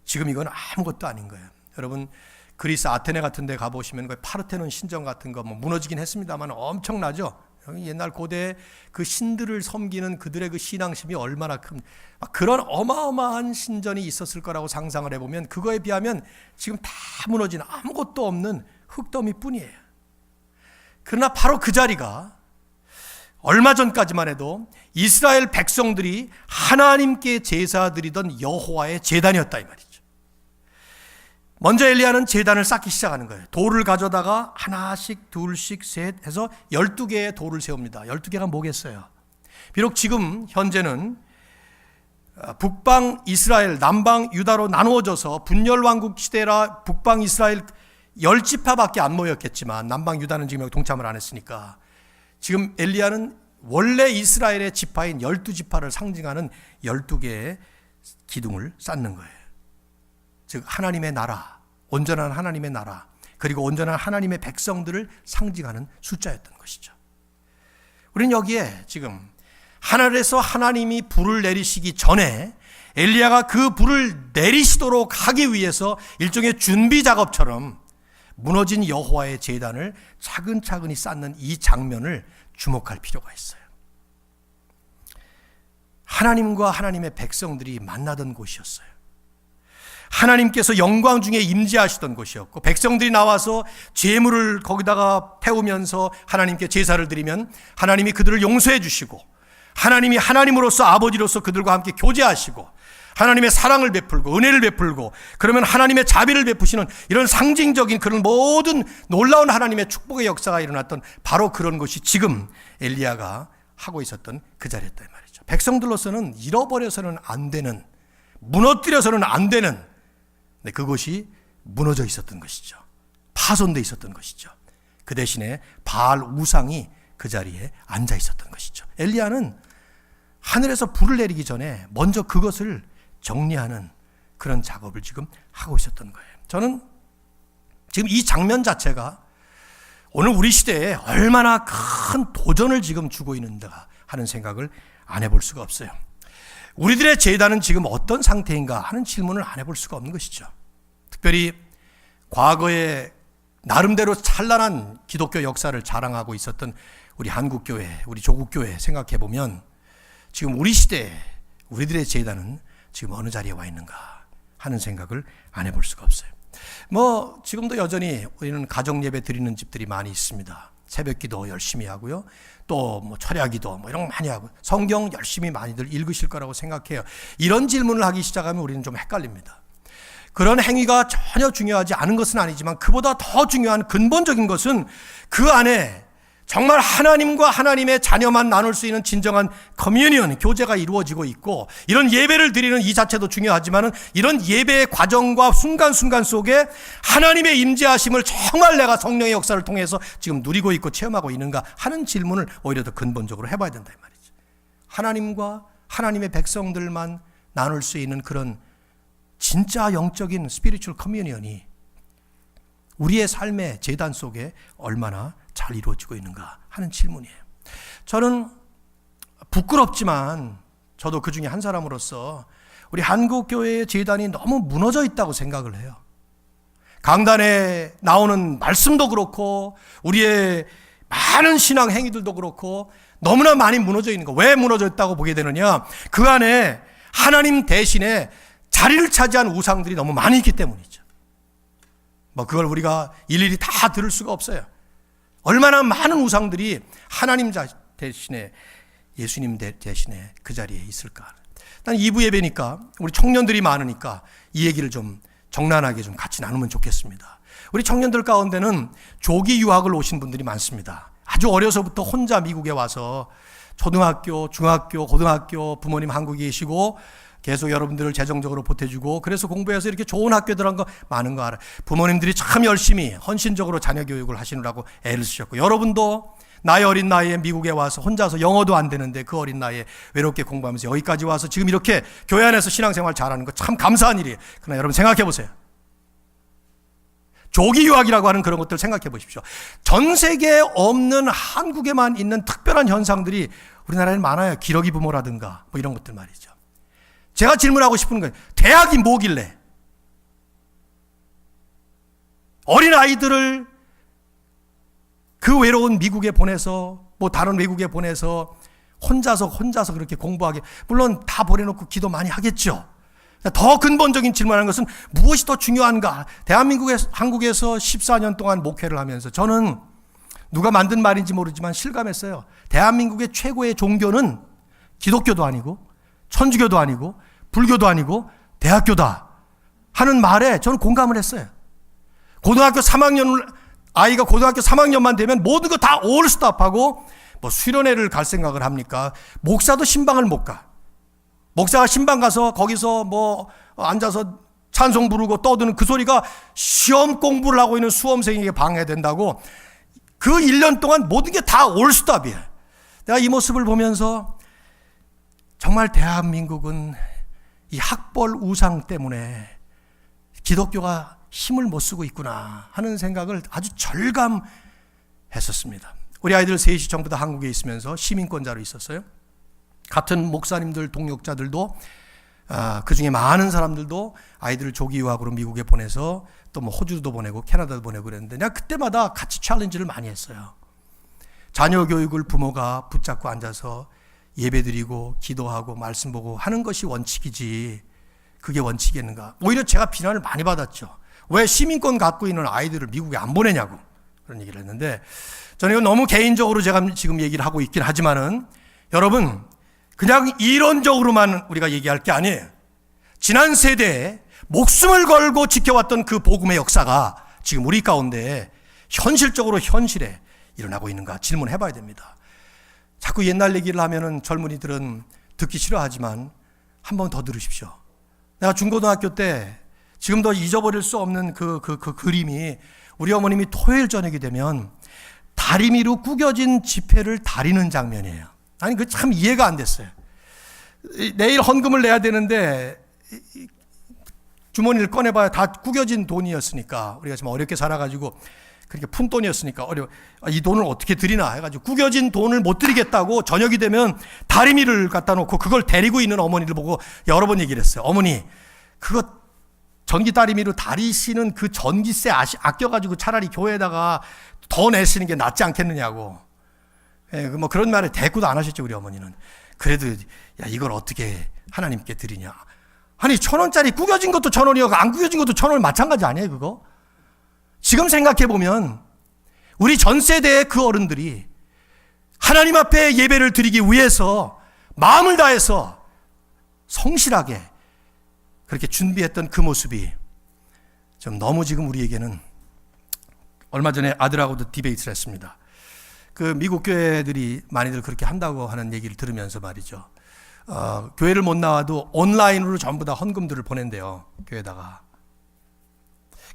지금 이건 아무것도 아닌 거예요. 여러분, 그리스 아테네 같은 데 가보시면 파르테논 신전 같은 거 무너지긴 했습니다만 엄청나죠. 옛날 고대 그 신들을 섬기는 그들의 그 신앙심이 얼마나 큰, 그런 어마어마한 신전이 있었을 거라고 상상을 해보면 그거에 비하면 지금 다 무너진 아무것도 없는 흙더미뿐이에요. 그러나 바로 그 자리가 얼마 전까지만 해도 이스라엘 백성들이 하나님께 제사드리던 여호와의 제단이었다 이 말이죠. 먼저 엘리야는 제단을 쌓기 시작하는 거예요. 돌을 가져다가 하나씩 둘씩 셋 해서 12개의 돌을 세웁니다. 12개가 뭐겠어요? 비록 지금 현재는 북방 이스라엘, 남방 유다로 나누어져서 분열왕국 시대라 북방 이스라엘 10지파밖에 안 모였겠지만 남방 유다는 지금 여기 동참을 안 했으니까 지금 엘리야는 원래 이스라엘의 지파인 12지파를 상징하는 12개의 기둥을 쌓는 거예요. 즉 하나님의 나라, 온전한 하나님의 나라, 그리고 온전한 하나님의 백성들을 상징하는 숫자였던 것이죠. 우리는 여기에 지금 하늘에서 하나님이 불을 내리시기 전에 엘리야가 그 불을 내리시도록 하기 위해서 일종의 준비 작업처럼 무너진 여호와의 제단을 차근차근히 쌓는 이 장면을 주목할 필요가 있어요. 하나님과 하나님의 백성들이 만나던 곳이었어요. 하나님께서 영광 중에 임재하시던 곳이었고 백성들이 나와서 제물을 거기다가 태우면서 하나님께 제사를 드리면 하나님이 그들을 용서해 주시고 하나님이 하나님으로서 아버지로서 그들과 함께 교제하시고 하나님의 사랑을 베풀고 은혜를 베풀고 그러면 하나님의 자비를 베푸시는 이런 상징적인 그런 모든 놀라운 하나님의 축복의 역사가 일어났던 바로 그런 것이 지금 엘리야가 하고 있었던 그 자리였다 이 말이죠. 백성들로서는 잃어버려서는 안 되는, 무너뜨려서는 안 되는, 네, 그것이 무너져 있었던 것이죠. 파손되어 있었던 것이죠. 그 대신에 바알 우상이 그 자리에 앉아 있었던 것이죠. 엘리야는 하늘에서 불을 내리기 전에 먼저 그것을 정리하는 그런 작업을 지금 하고 있었던 거예요. 저는 지금 이 장면 자체가 오늘 우리 시대에 얼마나 큰 도전을 지금 주고 있는가 하는 생각을 안 해볼 수가 없어요. 우리들의 제단은 지금 어떤 상태인가 하는 질문을 안 해볼 수가 없는 것이죠. 특별히 과거에 나름대로 찬란한 기독교 역사를 자랑하고 있었던 우리 한국교회, 우리 조국교회 생각해 보면 지금 우리 시대에 우리들의 제단은 지금 어느 자리에 와 있는가 하는 생각을 안 해볼 수가 없어요. 지금도 여전히 우리는 가정 예배 드리는 집들이 많이 있습니다. 새벽 기도 열심히 하고요. 또 철야 기도 이런 거 많이 하고 성경 열심히 많이들 읽으실 거라고 생각해요. 이런 질문을 하기 시작하면 우리는 좀 헷갈립니다. 그런 행위가 전혀 중요하지 않은 것은 아니지만 그보다 더 중요한 근본적인 것은 그 안에 정말 하나님과 하나님의 자녀만 나눌 수 있는 진정한 커뮤니언, 교제가 이루어지고 있고, 이런 예배를 드리는 이 자체도 중요하지만 이런 예배의 과정과 순간순간 속에 하나님의 임재하심을 정말 내가 성령의 역사를 통해서 지금 누리고 있고 체험하고 있는가 하는 질문을 오히려 더 근본적으로 해봐야 된다 이 말이죠. 하나님과 하나님의 백성들만 나눌 수 있는 그런 진짜 영적인 스피리추얼 커뮤니언이 우리의 삶의 제단 속에 얼마나 잘 이루어지고 있는가 하는 질문이에요. 저는 부끄럽지만 저도 그 중에 한 사람으로서 우리 한국교회의 제단이 너무 무너져 있다고 생각을 해요. 강단에 나오는 말씀도 그렇고 우리의 많은 신앙 행위들도 그렇고 너무나 많이 무너져 있는 거. 왜 무너져 있다고 보게 되느냐? 그 안에 하나님 대신에 자리를 차지한 우상들이 너무 많이 있기 때문이죠. 그걸 우리가 일일이 다 들을 수가 없어요. 얼마나 많은 우상들이 하나님 대신에, 예수님 대신에 그 자리에 있을까. 난 2부 예배니까 우리 청년들이 많으니까 이 얘기를 좀 정란하게 좀 같이 나누면 좋겠습니다. 우리 청년들 가운데는 조기 유학을 오신 분들이 많습니다. 아주 어려서부터 혼자 미국에 와서 초등학교, 중학교, 고등학교 부모님 한국에 계시고 계속 여러분들을 재정적으로 보태주고 그래서 공부해서 이렇게 좋은 학교 들어간 거 많은 거 알아요. 부모님들이 참 열심히 헌신적으로 자녀 교육을 하시느라고 애를 쓰셨고, 여러분도 나의 어린 나이에 미국에 와서 혼자서 영어도 안 되는데 그 어린 나이에 외롭게 공부하면서 여기까지 와서 지금 이렇게 교회 안에서 신앙생활 잘하는 거 참 감사한 일이에요. 그러나 여러분 생각해 보세요. 조기 유학이라고 하는 그런 것들 생각해 보십시오. 전 세계에 없는 한국에만 있는 특별한 현상들이 우리나라에 많아요. 기러기 부모라든가 이런 것들 말이죠. 제가 질문하고 싶은 거예요. 대학이 뭐길래 어린 아이들을 그 외로운 미국에 보내서 다른 외국에 보내서 혼자서 그렇게 공부하게, 물론 다 보내놓고 기도 많이 하겠죠. 더 근본적인 질문하는 것은 무엇이 더 중요한가? 한국에서 14년 동안 목회를 하면서 저는 누가 만든 말인지 모르지만 실감했어요. 대한민국의 최고의 종교는 기독교도 아니고 천주교도 아니고 불교도 아니고 대학교다 하는 말에 저는 공감을 했어요. 아이가 고등학교 3학년만 되면 모든 거 다 올스톱하고 수련회를 갈 생각을 합니까? 목사도 신방을 못 가. 목사가 신방 가서 거기서 앉아서 찬송 부르고 떠드는 그 소리가 시험 공부를 하고 있는 수험생에게 방해된다고 그 1년 동안 모든 게 다 올스톱이에요. 내가 이 모습을 보면서 정말 대한민국은 이 학벌 우상 때문에 기독교가 힘을 못 쓰고 있구나 하는 생각을 아주 절감했었습니다. 우리 아이들 셋이 전부 다 한국에 있으면서 시민권자로 있었어요. 같은 목사님들, 동역자들도 그 중에 많은 사람들도 아이들을 조기 유학으로 미국에 보내서 또 호주도 보내고 캐나다도 보내고 그랬는데 내가 그때마다 같이 챌린지를 많이 했어요. 자녀 교육을 부모가 붙잡고 앉아서 예배드리고 기도하고 말씀 보고 하는 것이 원칙이지 그게 원칙이겠는가. 오히려 제가 비난을 많이 받았죠. 왜 시민권 갖고 있는 아이들을 미국에 안 보내냐고 그런 얘기를 했는데, 저는 이건 너무 개인적으로 제가 지금 얘기를 하고 있긴 하지만은 여러분 그냥 이론적으로만 우리가 얘기할 게 아니에요. 지난 세대에 목숨을 걸고 지켜왔던 그 복음의 역사가 지금 우리 가운데 현실적으로 현실에 일어나고 있는가 질문해 봐야 됩니다. 자꾸 옛날 얘기를 하면은 젊은이들은 듣기 싫어하지만 한 번 더 들으십시오. 내가 중고등학교 때 지금도 잊어버릴 수 없는 그 그림이, 우리 어머님이 토요일 저녁이 되면 다리미로 구겨진 지폐를 다리는 장면이에요. 아니 그 참 이해가 안 됐어요. 내일 헌금을 내야 되는데 주머니를 꺼내봐야 다 구겨진 돈이었으니까, 우리가 좀 어렵게 살아가지고 그렇게 푼 돈이었으니까 이 돈을 어떻게 드리나 해가지고 구겨진 돈을 못 드리겠다고 저녁이 되면 다리미를 갖다 놓고 그걸 데리고 있는 어머니를 보고 여러 번 얘기를 했어요. 어머니, 그거 전기 다리미로 다리시는 그 전기세 아껴가지고 차라리 교회에다가 더 내시는 게 낫지 않겠느냐고. 그런 말에 대꾸도 안 하셨죠, 우리 어머니는. 그래도 이걸 어떻게 하나님께 드리냐. 아니 1,000원짜리 구겨진 것도 1,000원이고 안 구겨진 것도 1,000원 마찬가지 아니에요, 그거? 지금 생각해보면 우리 전 세대의 그 어른들이 하나님 앞에 예배를 드리기 위해서 마음을 다해서 성실하게 그렇게 준비했던 그 모습이 좀 너무 지금 우리에게는, 얼마 전에 아들하고도 디베이트를 했습니다. 그 미국 교회들이 많이들 그렇게 한다고 하는 얘기를 들으면서 말이죠. 교회를 못 나와도 온라인으로 전부 다 헌금들을 보낸대요. 교회에다가.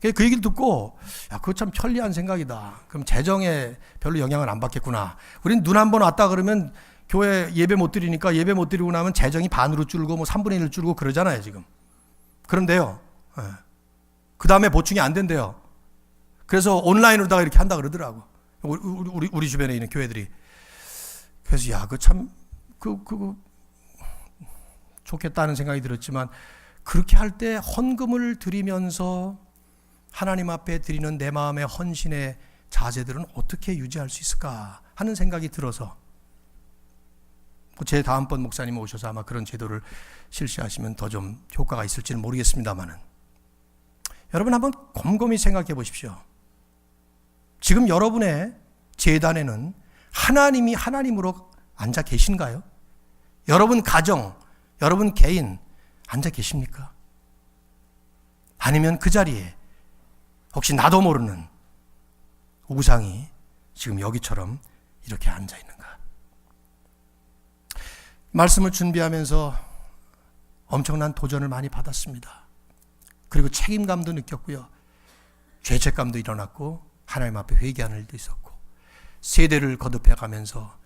그 얘기를 듣고 그거 참 편리한 생각이다. 그럼 재정에 별로 영향을 안 받겠구나. 우린 눈 한 번 왔다 그러면 교회 예배 못 드리니까 예배 못 드리고 나면 재정이 반으로 줄고 뭐 3분의 1 줄고 그러잖아요 지금. 그런데요. 그 다음에 보충이 안 된대요. 그래서 온라인으로다가 이렇게 한다 그러더라고. 우리 주변에 있는 교회들이. 그래서 그 참 좋겠다는 생각이 들었지만 그렇게 할 때 헌금을 드리면서 하나님 앞에 드리는 내 마음의 헌신의 자세들은 어떻게 유지할 수 있을까 하는 생각이 들어서 제 다음번 목사님 오셔서 아마 그런 제도를 실시하시면 더 좀 효과가 있을지는 모르겠습니다만은 여러분 한번 곰곰이 생각해 보십시오. 지금 여러분의 제단에는 하나님이 하나님으로 앉아 계신가요? 여러분 가정, 여러분 개인 앉아 계십니까? 아니면 그 자리에 혹시 나도 모르는 우상이 지금 여기처럼 이렇게 앉아 있는가? 말씀을 준비하면서 엄청난 도전을 많이 받았습니다. 그리고 책임감도 느꼈고요. 죄책감도 일어났고 하나님 앞에 회개하는 일도 있었고 세대를 거듭해 가면서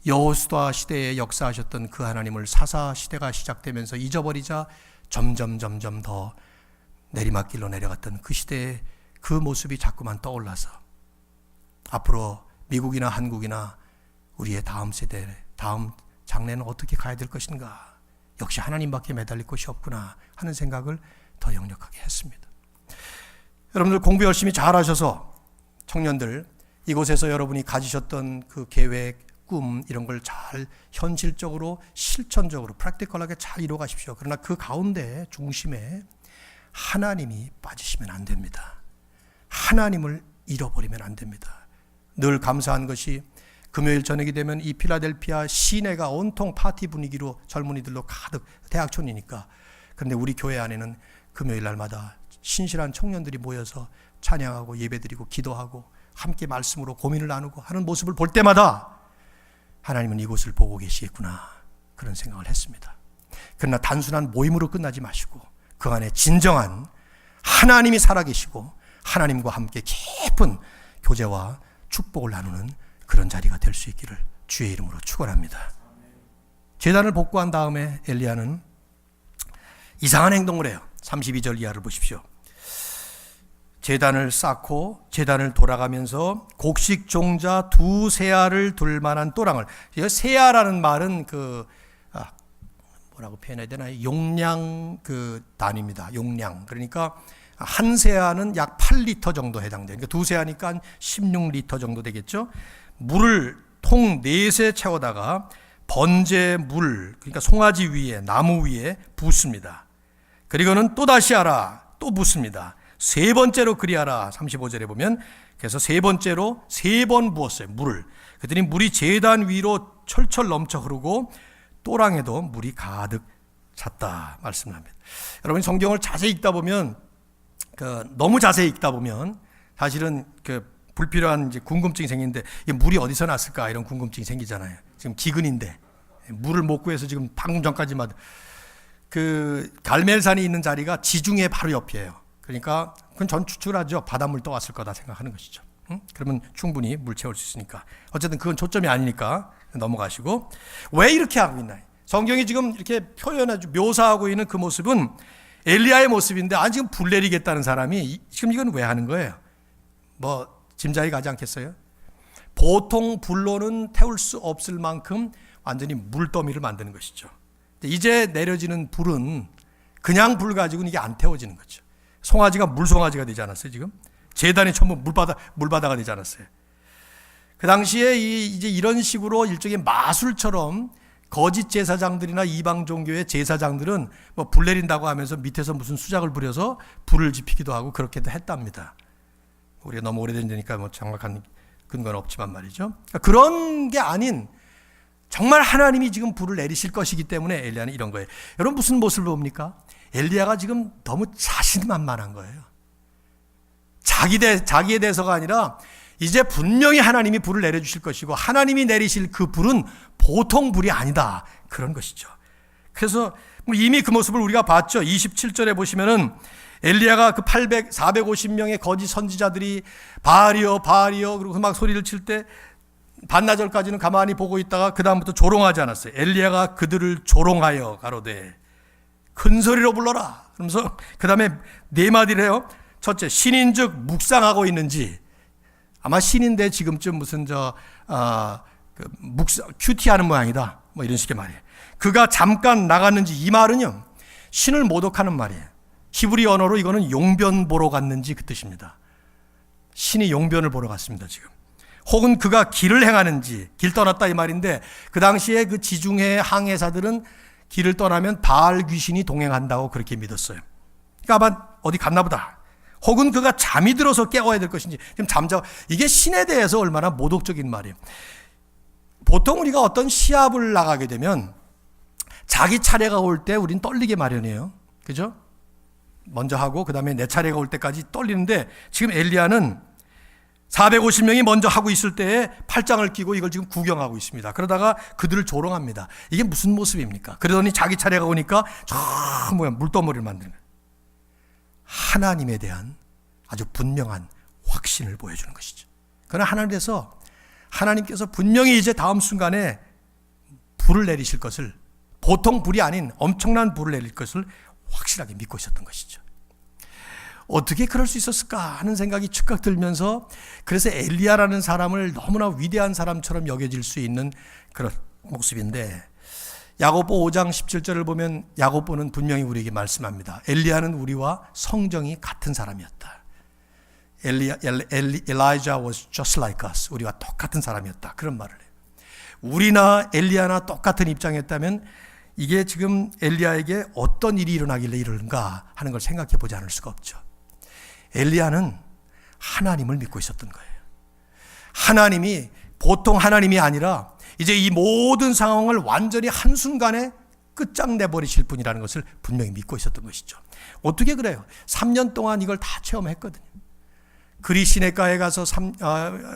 여호수아 시대에 역사하셨던 그 하나님을 사사 시대가 시작되면서 잊어버리자 점점 더 내리막길로 내려갔던 그 시대의 그 모습이 자꾸만 떠올라서 앞으로 미국이나 한국이나 우리의 다음 세대, 다음 장래는 어떻게 가야 될 것인가, 역시 하나님밖에 매달릴 곳이 없구나 하는 생각을 더 역력하게 했습니다. 여러분들 공부 열심히 잘하셔서 청년들 이곳에서 여러분이 가지셨던 그 계획, 꿈 이런 걸 잘 현실적으로 실천적으로 프랙티컬하게 잘 이루어 가십시오. 그러나 그 가운데 중심에 하나님이 빠지시면 안 됩니다. 하나님을 잃어버리면 안 됩니다. 늘 감사한 것이 금요일 저녁이 되면 이 필라델피아 시내가 온통 파티 분위기로 젊은이들로 가득, 대학촌이니까. 그런데 우리 교회 안에는 금요일 날마다 신실한 청년들이 모여서 찬양하고 예배드리고 기도하고 함께 말씀으로 고민을 나누고 하는 모습을 볼 때마다 하나님은 이곳을 보고 계시겠구나 그런 생각을 했습니다. 그러나 단순한 모임으로 끝나지 마시고 그 안에 진정한 하나님이 살아계시고 하나님과 함께 깊은 교제와 축복을 나누는 그런 자리가 될 수 있기를 주의 이름으로 축원합니다. 제단을 복구한 다음에 엘리야는 이상한 행동을 해요. 32절 이하를 보십시오. 제단을 쌓고 제단을 돌아가면서 곡식 종자 2세알을 둘 만한 또랑을, 세알이라는 말은 뭐라고 표현해야 되나요? 용량 단위입니다. 용량. 그러니까 한 세알은 약 8리터 정도 해당돼요. 그러니까 2세알이니까 한 16리터 정도 되겠죠. 물을 통 4세 채워다가 번제 물, 그러니까 송아지 위에, 나무 위에 붓습니다. 그리고는 또다시 하라, 또 붓습니다. 3번째로 그리하라. 35절에 보면 그래서 3번째로 3번 부었어요. 물을. 그랬더니 물이 제단 위로 철철 넘쳐 흐르고 또랑에도 물이 가득 찼다 말씀을 합니다. 여러분 성경을 자세히 읽다 보면 너무 자세히 읽다 보면 사실은 불필요한 이제 궁금증이 생기는데 이 물이 어디서 났을까 이런 궁금증이 생기잖아요. 지금 기근인데 물을 못 구해서 지금 방금 전까지만 갈멜산이 있는 자리가 지중해 바로 옆이에요. 그러니까 그건 전 추측을 하죠. 바닷물 떠왔을 거다 생각하는 것이죠. 그러면 충분히 물 채울 수 있으니까. 어쨌든 그건 초점이 아니니까 넘어가시고, 왜 이렇게 하고 있나? 성경이 지금 이렇게 묘사하고 있는 그 모습은 엘리야의 모습인데 지금 불 내리겠다는 사람이 지금 이건 왜 하는 거예요? 짐작이 가지 않겠어요? 보통 불로는 태울 수 없을 만큼 완전히 물더미를 만드는 것이죠. 이제 내려지는 불은 그냥 불 가지고는 이게 안 태워지는 거죠. 송아지가 물송아지가 되지 않았어요, 지금? 제단이 전부 물바다가 되지 않았어요. 그 당시에 이제 이런 식으로 일종의 마술처럼 거짓 제사장들이나 이방 종교의 제사장들은 불 내린다고 하면서 밑에서 무슨 수작을 부려서 불을 지피기도 하고 그렇게도 했답니다. 우리가 너무 오래된 데니까 정확한 근거는 없지만 말이죠. 그런 게 아닌 정말 하나님이 지금 불을 내리실 것이기 때문에 엘리야는 이런 거예요. 여러분 무슨 모습을 봅니까? 엘리야가 지금 너무 자신만만한 거예요. 자기에 대해서가 아니라 이제 분명히 하나님이 불을 내려주실 것이고 하나님이 내리실 그 불은 보통 불이 아니다, 그런 것이죠. 그래서 이미 그 모습을 우리가 봤죠. 27절에 보시면은 엘리야가 그 450명의 거짓 선지자들이 바알이여 바알이여 그러고 막 소리를 칠 때 반나절까지는 가만히 보고 있다가 그 다음부터 조롱하지 않았어요. 엘리야가 그들을 조롱하여 가로되 큰 소리로 불러라. 그러면서 그 다음에 네 마디를 해요. 첫째, 신인즉 묵상하고 있는지. 아마 신인데 지금쯤 무슨 큐티하는 모양이다, 뭐 이런 식의 말이에요. 그가 잠깐 나갔는지. 이 말은요, 신을 모독하는 말이에요. 히브리 언어로 이거는 용변 보러 갔는지 그 뜻입니다. 신이 용변을 보러 갔습니다 지금. 혹은 그가 길을 행하는지, 길 떠났다 이 말인데, 그 당시에 그 지중해 항해사들은 길을 떠나면 바알 귀신이 동행한다고 그렇게 믿었어요. 그러니까 아마 어디 갔나 보다. 혹은 그가 잠이 들어서 깨워야 될 것인지, 지금 잠자고. 이게 신에 대해서 얼마나 모독적인 말이에요. 보통 우리가 어떤 시합을 나가게 되면 자기 차례가 올 때 우린 떨리게 마련이에요. 그죠? 먼저 하고 그 다음에 내 차례가 올 때까지 떨리는데, 지금 엘리야는 450명이 먼저 하고 있을 때에 팔짱을 끼고 이걸 지금 구경하고 있습니다. 그러다가 그들을 조롱합니다. 이게 무슨 모습입니까? 그러더니 자기 차례가 오니까 물덩어리를 만드는, 하나님에 대한 아주 분명한 확신을 보여주는 것이죠. 그러나 하나님께서 분명히 이제 다음 순간에 불을 내리실 것을, 보통 불이 아닌 엄청난 불을 내릴 것을 확실하게 믿고 있었던 것이죠. 어떻게 그럴 수 있었을까 하는 생각이 즉각 들면서, 그래서 엘리야라는 사람을 너무나 위대한 사람처럼 여겨질 수 있는 그런 모습인데, 야고보 5장 17절을 보면 야고보는 분명히 우리에게 말씀합니다. 엘리야는 우리와 성정이 같은 사람이었다. Elijah was just like us. 우리와 똑같은 사람이었다, 그런 말을 해요. 우리나 엘리야나 똑같은 입장이었다면 이게 지금 엘리야에게 어떤 일이 일어나길래 이러는가 하는 걸 생각해 보지 않을 수가 없죠. 엘리야는 하나님을 믿고 있었던 거예요. 하나님이 보통 하나님이 아니라 이제 이 모든 상황을 완전히 한순간에 끝장내버리실 분이라는 것을 분명히 믿고 있었던 것이죠. 어떻게 그래요? 3년 동안 이걸 다 체험했거든요. 그리 시냇가에 가서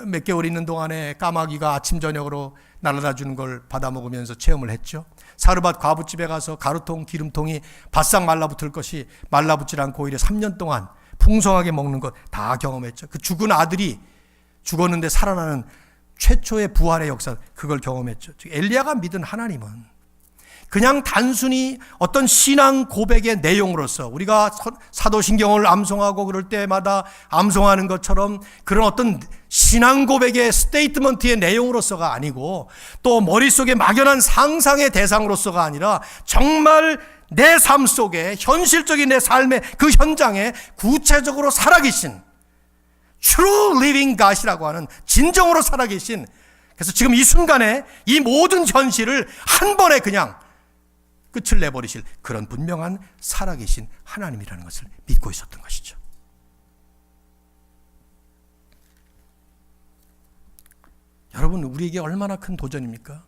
몇 개월 있는 동안에 까마귀가 아침 저녁으로 날아다 주는 걸 받아 먹으면서 체험을 했죠. 사르밧 과부집에 가서 가루통 기름통이 바싹 말라붙을 것이 말라붙질 않고 오히려 3년 동안 풍성하게 먹는 것 다 경험했죠. 그 죽은 아들이 죽었는데 살아나는 최초의 부활의 역사, 그걸 경험했죠. 엘리야가 믿은 하나님은 그냥 단순히 어떤 신앙 고백의 내용으로서, 우리가 사도신경을 암송하고 그럴 때마다 암송하는 것처럼 그런 어떤 신앙 고백의 스테이트먼트의 내용으로서가 아니고, 또 머릿속에 막연한 상상의 대상으로서가 아니라 정말 내 삶 속에, 현실적인 내 삶의 그 현장에 구체적으로 살아계신 True Living God이라고 하는 진정으로 살아계신, 그래서 지금 이 순간에 이 모든 현실을 한 번에 그냥 끝을 내버리실 그런 분명한 살아계신 하나님이라는 것을 믿고 있었던 것이죠. 여러분, 우리에게 얼마나 큰 도전입니까?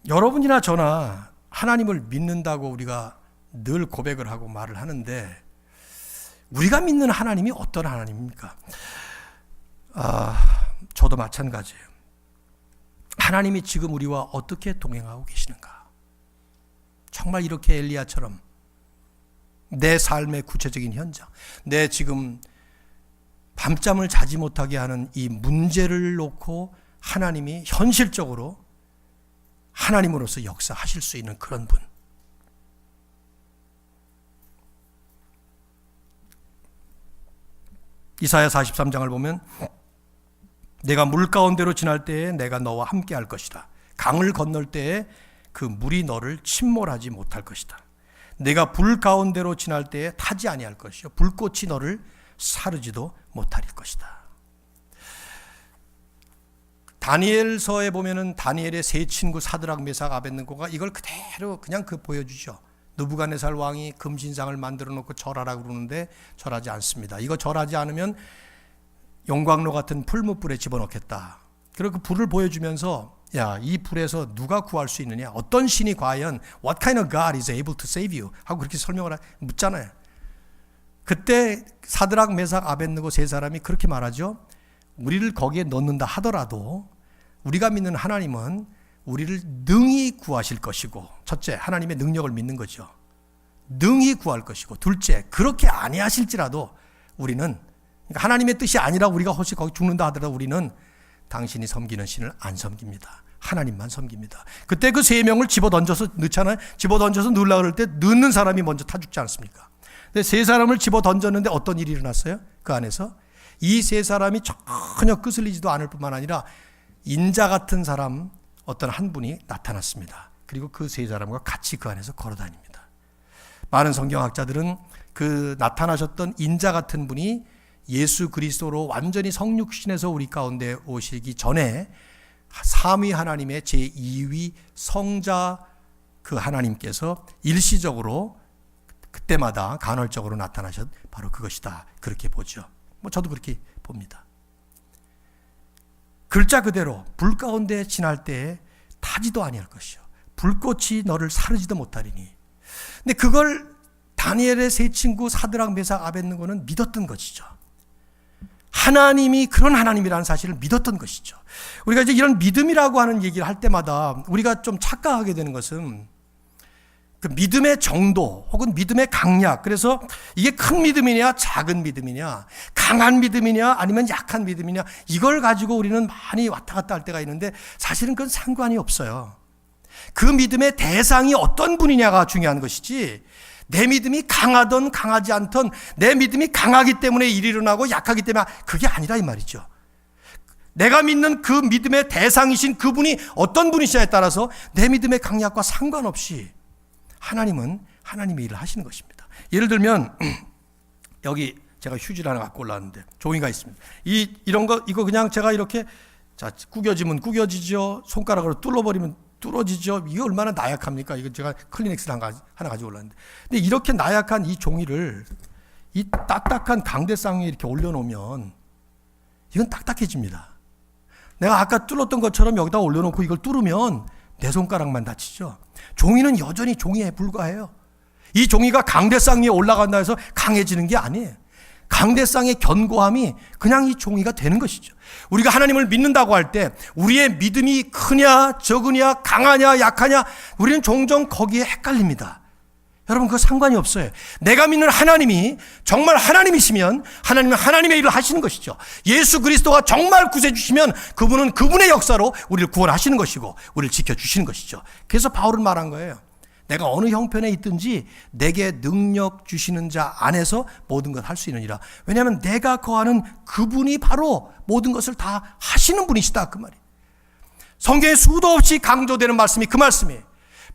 여러분이나 저나 하나님을 믿는다고 우리가 늘 고백을 하고 말을 하는데, 우리가 믿는 하나님이 어떤 하나님입니까? 저도 마찬가지예요. 하나님이 지금 우리와 어떻게 동행하고 계시는가? 정말 이렇게 엘리야처럼 내 삶의 구체적인 현장, 내 지금 밤잠을 자지 못하게 하는 이 문제를 놓고 하나님이 현실적으로 하나님으로서 역사하실 수 있는 그런 분. 이사야 43장을 보면 내가 물 가운데로 지날 때에 내가 너와 함께 할 것이다. 강을 건널 때에 그 물이 너를 침몰하지 못할 것이다. 내가 불 가운데로 지날 때에 타지 아니할 것이요 불꽃이 너를 사르지도 못할 것이다. 다니엘서에 보면은 다니엘의 세 친구 사드락 메삭 아벳느고가 이걸 그대로 그냥 보여주죠. 느부갓네살 왕이 금신상을 만들어 놓고 절하라고 그러는데 절하지 않습니다. 이거 절하지 않으면 용광로 같은 풀무불에 집어넣겠다. 그리고 그 불을 보여주면서 야, 이 불에서 누가 구할 수 있느냐? 어떤 신이 과연 What kind of God is able to save you? 하고 그렇게 설명을 묻잖아요. 그때 사드락, 메삭, 아벳느고 세 사람이 그렇게 말하죠. 우리를 거기에 넣는다 하더라도 우리가 믿는 하나님은 우리를 능히 구하실 것이고, 첫째, 하나님의 능력을 믿는 거죠. 능히 구할 것이고, 둘째, 그렇게 아니하실지라도 우리는, 그러니까 하나님의 뜻이 아니라 우리가 혹시 거기 죽는다 하더라도 우리는 당신이 섬기는 신을 안 섬깁니다. 하나님만 섬깁니다. 그때 그 세 명을 집어 던져서 넣잖아요. 집어 던져서 넣으려고 그럴 때 넣는 사람이 먼저 타 죽지 않습니까? 근데 세 사람을 집어 던졌는데 어떤 일이 일어났어요? 그 안에서 이 세 사람이 전혀 끄슬리지도 않을 뿐만 아니라 인자 같은 사람 어떤 한 분이 나타났습니다. 그리고 그 세 사람과 같이 그 안에서 걸어 다닙니다. 많은 성경학자들은 그 나타나셨던 인자 같은 분이 예수 그리스도로 완전히 성육신에서 우리 가운데 오시기 전에 삼위 하나님의 제2위 성자 그 하나님께서 일시적으로 그때마다 간헐적으로 나타나셨 바로 그것이다. 그렇게 보죠. 저도 그렇게 봅니다. 글자 그대로 불 가운데 지날 때에 타지도 아니할 것이요 불꽃이 너를 사르지도 못하리니. 근데 그걸 다니엘의 세 친구 사드락, 메삭, 아벳느고는 믿었던 것이죠. 하나님이 그런 하나님이라는 사실을 믿었던 것이죠. 우리가 이제 이런 믿음이라고 하는 얘기를 할 때마다 우리가 좀 착각하게 되는 것은 그 믿음의 정도 혹은 믿음의 강약, 그래서 이게 큰 믿음이냐 작은 믿음이냐, 강한 믿음이냐 아니면 약한 믿음이냐, 이걸 가지고 우리는 많이 왔다 갔다 할 때가 있는데 사실은 그건 상관이 없어요. 그 믿음의 대상이 어떤 분이냐가 중요한 것이지, 내 믿음이 강하든 강하지 않든 내 믿음이 강하기 때문에 일이 일어나고 약하기 때문에 그게 아니라 이 말이죠. 내가 믿는 그 믿음의 대상이신 그분이 어떤 분이시냐에 따라서 내 믿음의 강약과 상관없이 하나님은 하나님의 일을 하시는 것입니다. 예를 들면 여기 제가 휴지를 하나 갖고 올라왔는데 종이가 있습니다. 이거 그냥 제가 이렇게 구겨지면 구겨지죠. 손가락으로 뚫어버리면 뚫어지죠. 이게 얼마나 나약합니까? 이거 제가 클리넥스를 하나 가지고 올랐는데, 근데 이렇게 나약한 이 종이를 이 딱딱한 강대상에 이렇게 올려놓으면 이건 딱딱해집니다. 내가 아까 뚫었던 것처럼 여기다 올려놓고 이걸 뚫으면 내 손가락만 다치죠. 종이는 여전히 종이에 불과해요. 이 종이가 강대상 위에 올라간다 해서 강해지는 게 아니에요. 강대상의 견고함이 그냥 이 종이가 되는 것이죠. 우리가 하나님을 믿는다고 할 때 우리의 믿음이 크냐 적으냐 강하냐 약하냐 우리는 종종 거기에 헷갈립니다. 여러분 그거 상관이 없어요. 내가 믿는 하나님이 정말 하나님이시면 하나님은 하나님의 일을 하시는 것이죠. 예수 그리스도가 정말 구세주시면 그분은 그분의 역사로 우리를 구원하시는 것이고 우리를 지켜주시는 것이죠. 그래서 바울은 말한 거예요. 내가 어느 형편에 있든지 내게 능력 주시는 자 안에서 모든 걸 할 수 있느니라. 왜냐하면 내가 거하는 그분이 바로 모든 것을 다 하시는 분이시다 그 말이에요. 성경에 수도 없이 강조되는 말씀이 그 말씀이에요.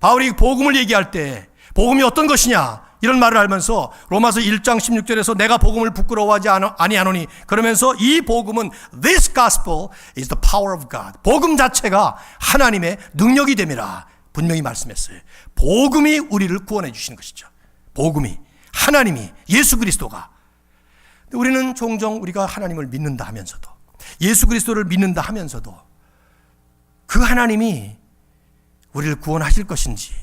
바울이 복음을 얘기할 때 복음이 어떤 것이냐 이런 말을 하면서 로마서 1장 16절에서 내가 복음을 부끄러워하지 아니하노니 그러면서 이 복음은 This gospel is the power of God. 복음 자체가 하나님의 능력이 됨이라 분명히 말씀했어요. 복음이 우리를 구원해 주시는 것이죠. 복음이 하나님이 예수 그리스도가. 우리는 종종 우리가 하나님을 믿는다 하면서도 예수 그리스도를 믿는다 하면서도 그 하나님이 우리를 구원하실 것인지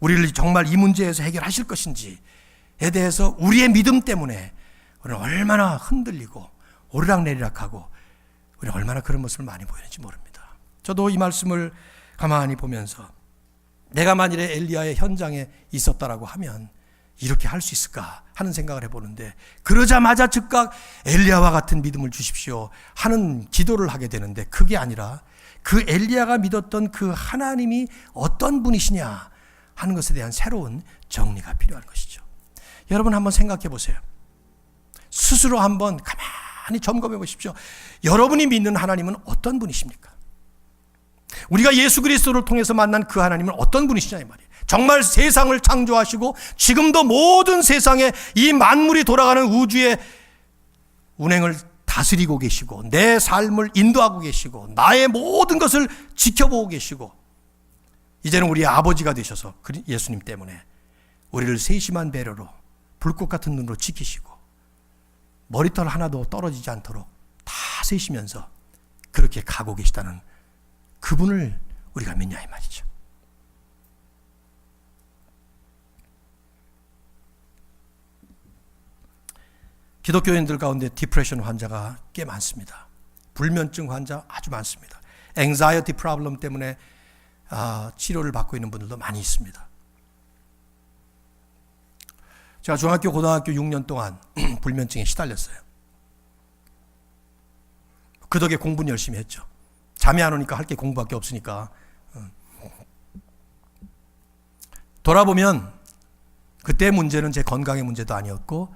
우리를 정말 이 문제에서 해결하실 것인지에 대해서 우리의 믿음 때문에 우리는 얼마나 흔들리고 오르락내리락하고 우리는 얼마나 그런 모습을 많이 보이는지 모릅니다. 저도 이 말씀을 가만히 보면서 내가 만일에 엘리야의 현장에 있었다라고 하면 이렇게 할 수 있을까 하는 생각을 해보는데 그러자마자 즉각 엘리야와 같은 믿음을 주십시오 하는 기도를 하게 되는데 그게 아니라 그 엘리야가 믿었던 그 하나님이 어떤 분이시냐 하는 것에 대한 새로운 정리가 필요한 것이죠. 여러분 한번 생각해 보세요. 스스로 한번 가만히 점검해 보십시오. 여러분이 믿는 하나님은 어떤 분이십니까? 우리가 예수 그리스도를 통해서 만난 그 하나님은 어떤 분이시냐 이 말이에요. 정말 세상을 창조하시고 지금도 모든 세상에 이 만물이 돌아가는 우주의 운행을 다스리고 계시고 내 삶을 인도하고 계시고 나의 모든 것을 지켜보고 계시고 이제는 우리의 아버지가 되셔서 예수님 때문에 우리를 세심한 배려로 불꽃 같은 눈으로 지키시고 머리털 하나도 떨어지지 않도록 다 세시면서 그렇게 가고 계시다는 그분을 우리가 믿냐 이 말이죠. 기독교인들 가운데 디프레션 환자가 꽤 많습니다. 불면증 환자 아주 많습니다. anxiety problem 때문에 치료를 받고 있는 분들도 많이 있습니다. 제가 중학교, 고등학교 6년 동안 불면증에 시달렸어요. 그 덕에 공부는 열심히 했죠. 잠이 안 오니까 할 게 공부밖에 없으니까. 돌아보면 그때 문제는 제 건강의 문제도 아니었고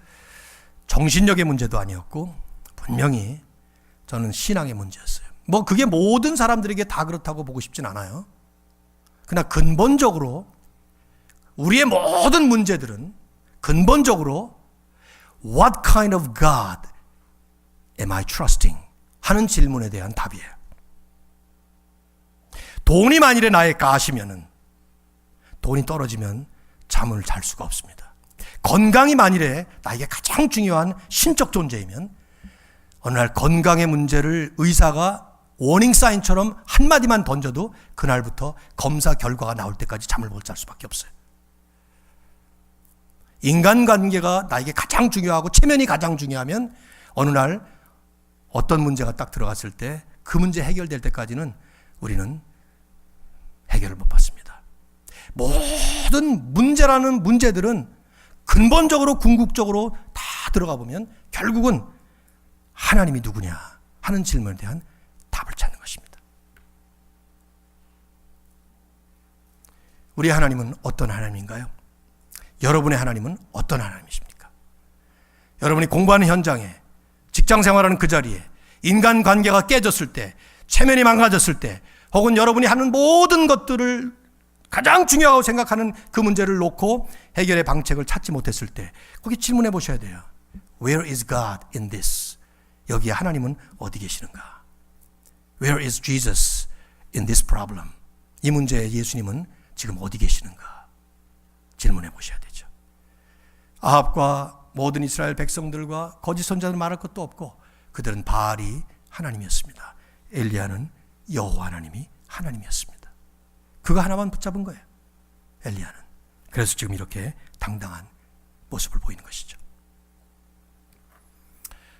정신력의 문제도 아니었고 분명히 저는 신앙의 문제였어요. 뭐 그게 모든 사람들에게 다 그렇다고 보고 싶진 않아요. 그러나 근본적으로 우리의 모든 문제들은 근본적으로 What kind of God am I trusting? 하는 질문에 대한 답이에요. 돈이 만일에 나의 가시면은 돈이 떨어지면 잠을 잘 수가 없습니다. 건강이 만일에 나에게 가장 중요한 신적 존재이면 어느 날 건강의 문제를 의사가 워닝 사인처럼 한마디만 던져도 그날부터 검사 결과가 나올 때까지 잠을 못 잘 수밖에 없어요. 인간관계가 나에게 가장 중요하고 체면이 가장 중요하면 어느 날 어떤 문제가 딱 들어갔을 때 그 문제 해결될 때까지는 우리는 해결을 못 받습니다. 모든 문제라는 문제들은 근본적으로 궁극적으로 다 들어가 보면 결국은 하나님이 누구냐 하는 질문에 대한 답을 찾는 것입니다. 우리 하나님은 어떤 하나님인가요? 여러분의 하나님은 어떤 하나님이십니까? 여러분이 공부하는 현장에, 직장 생활하는 그 자리에, 인간관계가 깨졌을 때, 체면이 망가졌을 때, 혹은 여러분이 하는 모든 것들을 가장 중요하다고 생각하는 그 문제를 놓고 해결의 방책을 찾지 못했을 때 거기 질문해 보셔야 돼요. Where is God in this? 여기에 하나님은 어디 계시는가? Where is Jesus in this problem? 이 문제에 예수님은 지금 어디 계시는가? 질문해 보셔야 되죠. 아합과 모든 이스라엘 백성들과 거짓 선자들 말할 것도 없고 그들은 바알이 하나님이었습니다. 엘리야는 여호와 하나님이 하나님이었습니다. 그거 하나만 붙잡은 거예요. 엘리야는. 그래서 지금 이렇게 당당한 모습을 보이는 것이죠.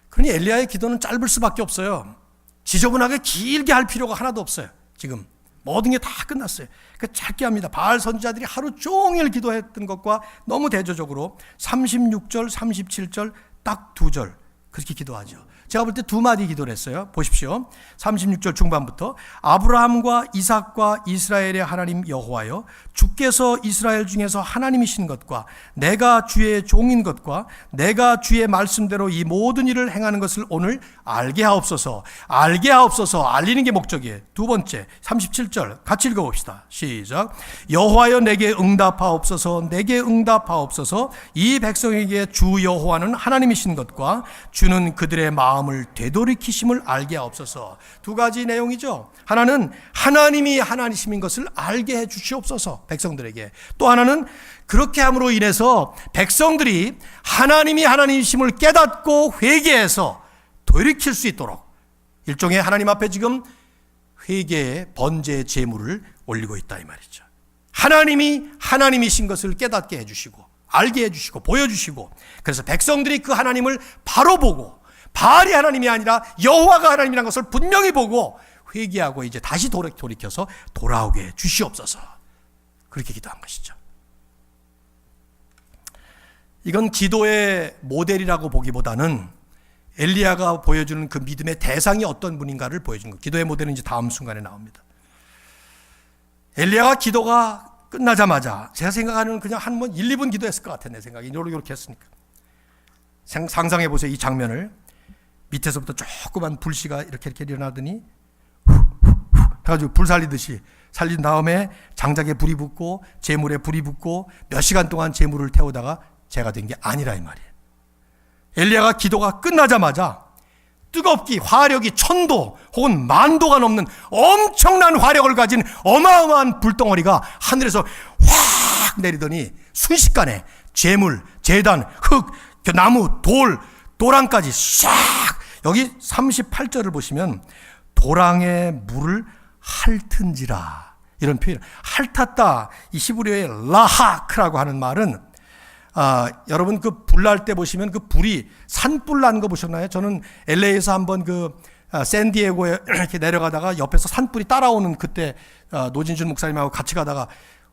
그러니 엘리야의 기도는 짧을 수밖에 없어요. 지저분하게 길게 할 필요가 하나도 없어요. 지금 모든 게 다 끝났어요. 그 짧게 합니다. 바알 선지자들이 하루 종일 기도했던 것과 너무 대조적으로 36절, 37절 딱 2절 그렇게 기도하죠. 제가 볼 때 2마디 기도를 했어요. 보십시오. 36절 중반부터 아브라함과 이삭과 이스라엘의 하나님 여호와여 주께서 이스라엘 중에서 하나님이신 것과 내가 주의 종인 것과 내가 주의 말씀대로 이 모든 일을 행하는 것을 오늘 알게 하옵소서. 알게 하옵소서. 알리는 게 목적이에요. 두 번째 37절 같이 읽어봅시다. 시작. 여호와여 내게 응답하옵소서. 내게 응답하옵소서. 이 백성에게 주 여호와는 하나님이신 것과 주는 그들의 마음을 되돌이키심을 알게 하옵소서. 두 가지 내용이죠. 하나는 하나님이 하나님이신 것을 알게 해 주시옵소서 백성들에게. 또 하나는 그렇게 함으로 인해서 백성들이 하나님이 하나님이심을 깨닫고 회개해서 돌이킬 수 있도록 일종의 하나님 앞에 지금 회개의 번제의 제물을 올리고 있다 이 말이죠. 하나님이 하나님이신 것을 깨닫게 해주시고 알게 해주시고 보여주시고 그래서 백성들이 그 하나님을 바로 보고 바알이 하나님이 아니라 여호와가 하나님이라는 것을 분명히 보고 회개하고 이제 다시 돌이켜서 돌아오게 주시옵소서. 그렇게 기도한 것이죠. 이건 기도의 모델이라고 보기보다는 엘리야가 보여주는 그 믿음의 대상이 어떤 분인가를 보여주는 거예요. 기도의 모델은 이제 다음 순간에 나옵니다. 엘리야가 기도가 끝나자마자 제가 생각하는 그냥 한 1, 2분 기도했을 것 같아요. 내 생각에 이렇게 했으니까. 상상해 보세요. 이 장면을. 밑에서부터 조그만 불씨가 이렇게 일어나더니 해가지고 불 살리듯이 살린 다음에 장작에 불이 붙고 재물에 불이 붙고 몇 시간 동안 재물을 태우다가 재가 된 게 아니라 이 말이에요. 엘리야가 기도가 끝나자마자 뜨겁기 화력이 1000도 혹은 10,000도가 넘는 엄청난 화력을 가진 어마어마한 불덩어리가 하늘에서 확 내리더니 순식간에 재물, 제단, 흙, 나무, 도랑까지 싹 여기 38절을 보시면 도랑에 물을 핥은지라 이런 표현 핥았다. 이 히브리어의 라하크라고 하는 말은 여러분 그 불 날 때 보시면 그 불이 산불 나는 거 보셨나요? 저는 LA에서 한번 그 샌디에고에 이렇게 내려가다가 옆에서 산불이 따라오는 그때 노진준 목사님하고 같이 가다가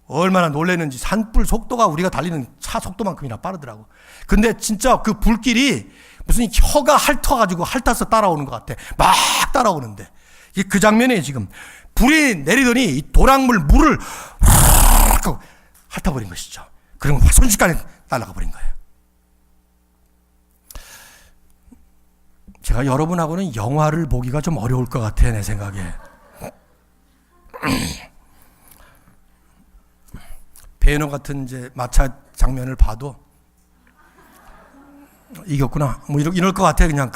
얼마나 놀랐는지 산불 속도가 우리가 달리는 차 속도만큼이나 빠르더라고. 근데 진짜 그 불길이 무슨 혀가 핥아가지고 핥아서 따라오는 것 같아. 막 따라오는데 그 장면이 지금 불이 내리더니 이 도랑물 물을 확 핥아버린 것이죠. 그러면 순식간에 날아가 버린 거예요. 제가 여러분하고는 영화를 보기가 좀 어려울 것 같아요, 내 생각에. 배너 같은 이제 마차 장면을 봐도 이겼구나 뭐 이럴 것 같아요. 그냥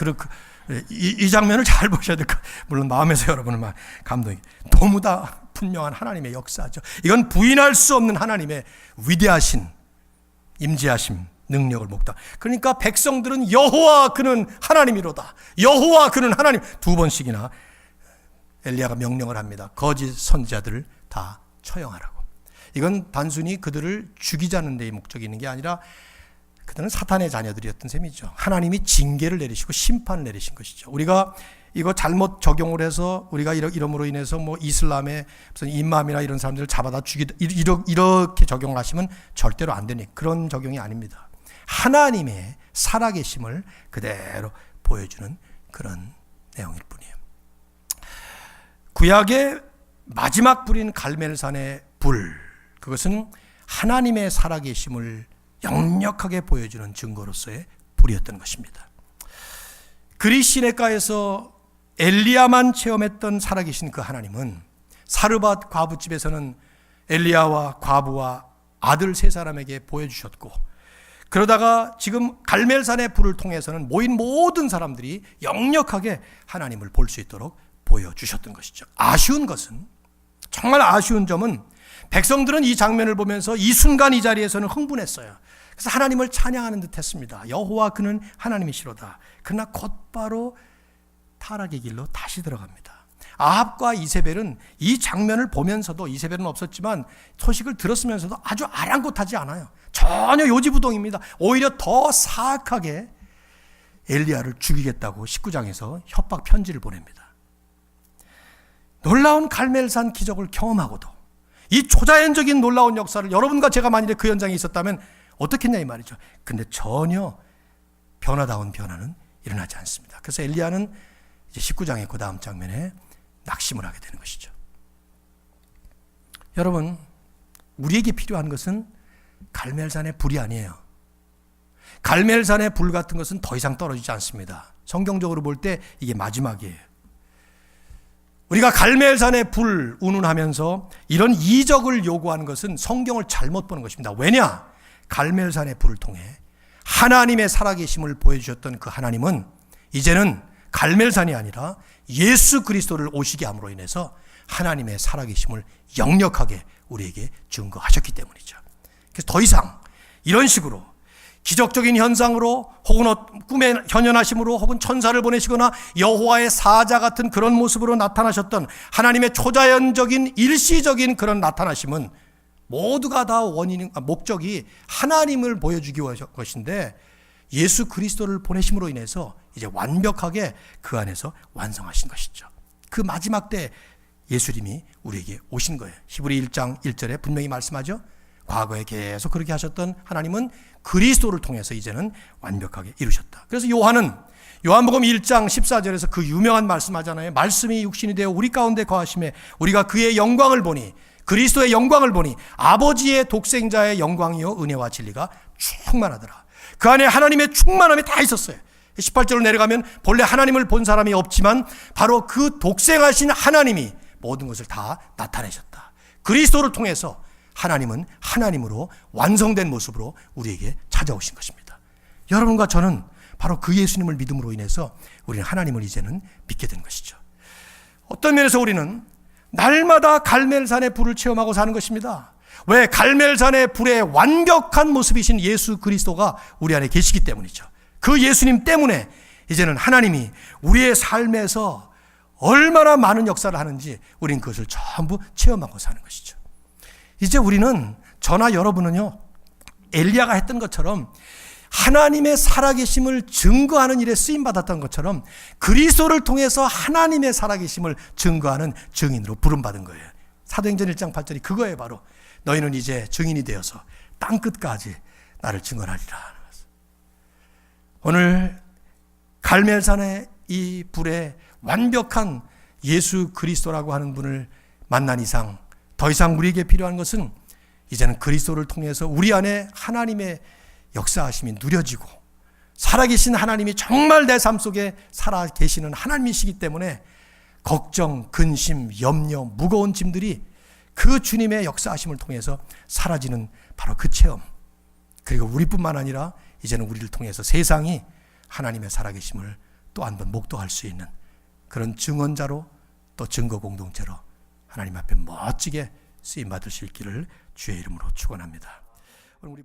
이 장면을 잘 보셔야 될 것 같아요. 물론 마음에서 여러분을 막 감동이 너무나 분명한 하나님의 역사죠. 이건 부인할 수 없는 하나님의 위대하신 임재하심 능력을 목다. 그러니까 백성들은 여호와 그는 하나님이로다. 여호와 그는 하나님. 2번씩이나 엘리야가 명령을 합니다. 거짓 선지자들을 다 처형하라고. 이건 단순히 그들을 죽이자는 데의 목적이 있는 게 아니라 그들은 사탄의 자녀들이었던 셈이죠. 하나님이 징계를 내리시고 심판을 내리신 것이죠. 우리가 이거 잘못 적용을 해서 우리가 이름으로 인해서 뭐 이슬람의 무슨 임맘이나 이런 사람들을 잡아다 죽이다 이렇게 적용을 하시면 절대로 안 되니 그런 적용이 아닙니다. 하나님의 살아계심을 그대로 보여주는 그런 내용일 뿐이에요. 구약의 마지막 불인 갈멜산의 불, 그것은 하나님의 살아계심을 역력하게 보여주는 증거로서의 불이었던 것입니다. 그리 시내가에서 엘리야만 체험했던 살아계신 그 하나님은 사르밧 과부집에서는 엘리야와 과부와 아들 3사람에게 보여주셨고, 그러다가 지금 갈멜산의 불을 통해서는 모인 모든 사람들이 역력하게 하나님을 볼 수 있도록 보여주셨던 것이죠. 아쉬운 것은, 정말 아쉬운 점은 백성들은 이 장면을 보면서 이 순간 이 자리에서는 흥분했어요. 그래서 하나님을 찬양하는 듯 했습니다. 여호와 그는 하나님이시로다. 그러나 곧바로 타락의 길로 다시 들어갑니다. 아합과 이세벨은 이 장면을 보면서도, 이세벨은 없었지만 소식을 들었으면서도 아주 아랑곳하지 않아요. 전혀 요지부동입니다. 오히려 더 사악하게 엘리야를 죽이겠다고 19장에서 협박 편지를 보냅니다. 놀라운 갈멜산 기적을 경험하고도 이 초자연적인 놀라운 역사를 여러분과 제가 만일에 그 현장에 있었다면 어떻겠냐 이 말이죠. 근데 전혀 변화다운 변화는 일어나지 않습니다. 그래서 엘리야는 이제 19장의 그 다음 장면에 낙심을 하게 되는 것이죠. 여러분, 우리에게 필요한 것은 갈멜산의 불이 아니에요. 갈멜산의 불 같은 것은 더 이상 떨어지지 않습니다. 성경적으로 볼 때 이게 마지막이에요. 우리가 갈멜산의 불 운운하면서 이런 이적을 요구하는 것은 성경을 잘못 보는 것입니다. 왜냐? 갈멜산의 불을 통해 하나님의 살아계심을 보여주셨던 그 하나님은 이제는 갈멜산이 아니라 예수 그리스도를 오시게 함으로 인해서 하나님의 살아계심을 역력하게 우리에게 증거하셨기 때문이죠. 그래서 더 이상 이런 식으로 기적적인 현상으로 혹은 꿈에 현현하심으로 혹은 천사를 보내시거나 여호와의 사자 같은 그런 모습으로 나타나셨던 하나님의 초자연적인 일시적인 그런 나타나심은 모두가 다 목적이 하나님을 보여주기 위한 것인데, 예수 그리스도를 보내심으로 인해서 이제 완벽하게 그 안에서 완성하신 것이죠. 그 마지막 때 예수님이 우리에게 오신 거예요. 히브리 1장 1절에 분명히 말씀하죠. 과거에 계속 그렇게 하셨던 하나님은 그리스도를 통해서 이제는 완벽하게 이루셨다. 그래서 요한은 요한복음 1장 14절에서 그 유명한 말씀하잖아요. 말씀이 육신이 되어 우리 가운데 거하심에 우리가 그의 영광을 보니, 그리스도의 영광을 보니 아버지의 독생자의 영광이요 은혜와 진리가 충만하더라. 그 안에 하나님의 충만함이 다 있었어요. 18절로 내려가면 본래 하나님을 본 사람이 없지만 바로 그 독생하신 하나님이 모든 것을 다 나타내셨다. 그리스도를 통해서 하나님은 하나님으로 완성된 모습으로 우리에게 찾아오신 것입니다. 여러분과 저는 바로 그 예수님을 믿음으로 인해서 우리는 하나님을 이제는 믿게 된 것이죠. 어떤 면에서 우리는 날마다 갈멜산의 불을 체험하고 사는 것입니다. 왜? 갈멜산의 불의 완벽한 모습이신 예수 그리스도가 우리 안에 계시기 때문이죠. 그 예수님 때문에 이제는 하나님이 우리의 삶에서 얼마나 많은 역사를 하는지 우리는 그것을 전부 체험하고 사는 것이죠. 이제 우리는, 저나 여러분은요, 엘리야가 했던 것처럼 하나님의 살아계심을 증거하는 일에 쓰임받았던 것처럼 그리스도를 통해서 하나님의 살아계심을 증거하는 증인으로 부름받은 거예요. 사도행전 1장 8절이 그거예요. 바로 너희는 이제 증인이 되어서 땅끝까지 나를 증언하리라. 오늘 갈멜산의 이 불에 완벽한 예수 그리스도라고 하는 분을 만난 이상 더 이상 우리에게 필요한 것은 이제는 그리스도를 통해서 우리 안에 하나님의 역사하심이 누려지고 살아계신 하나님이 정말 내 삶 속에 살아계시는 하나님이시기 때문에 걱정, 근심, 염려, 무거운 짐들이 그 주님의 역사하심을 통해서 사라지는 바로 그 체험. 그리고 우리뿐만 아니라 이제는 우리를 통해서 세상이 하나님의 살아계심을 또 한 번 목도할 수 있는 그런 증언자로 또 증거 공동체로 하나님 앞에 멋지게 쓰임받으실 길을 주의 이름으로 축원합니다. 우리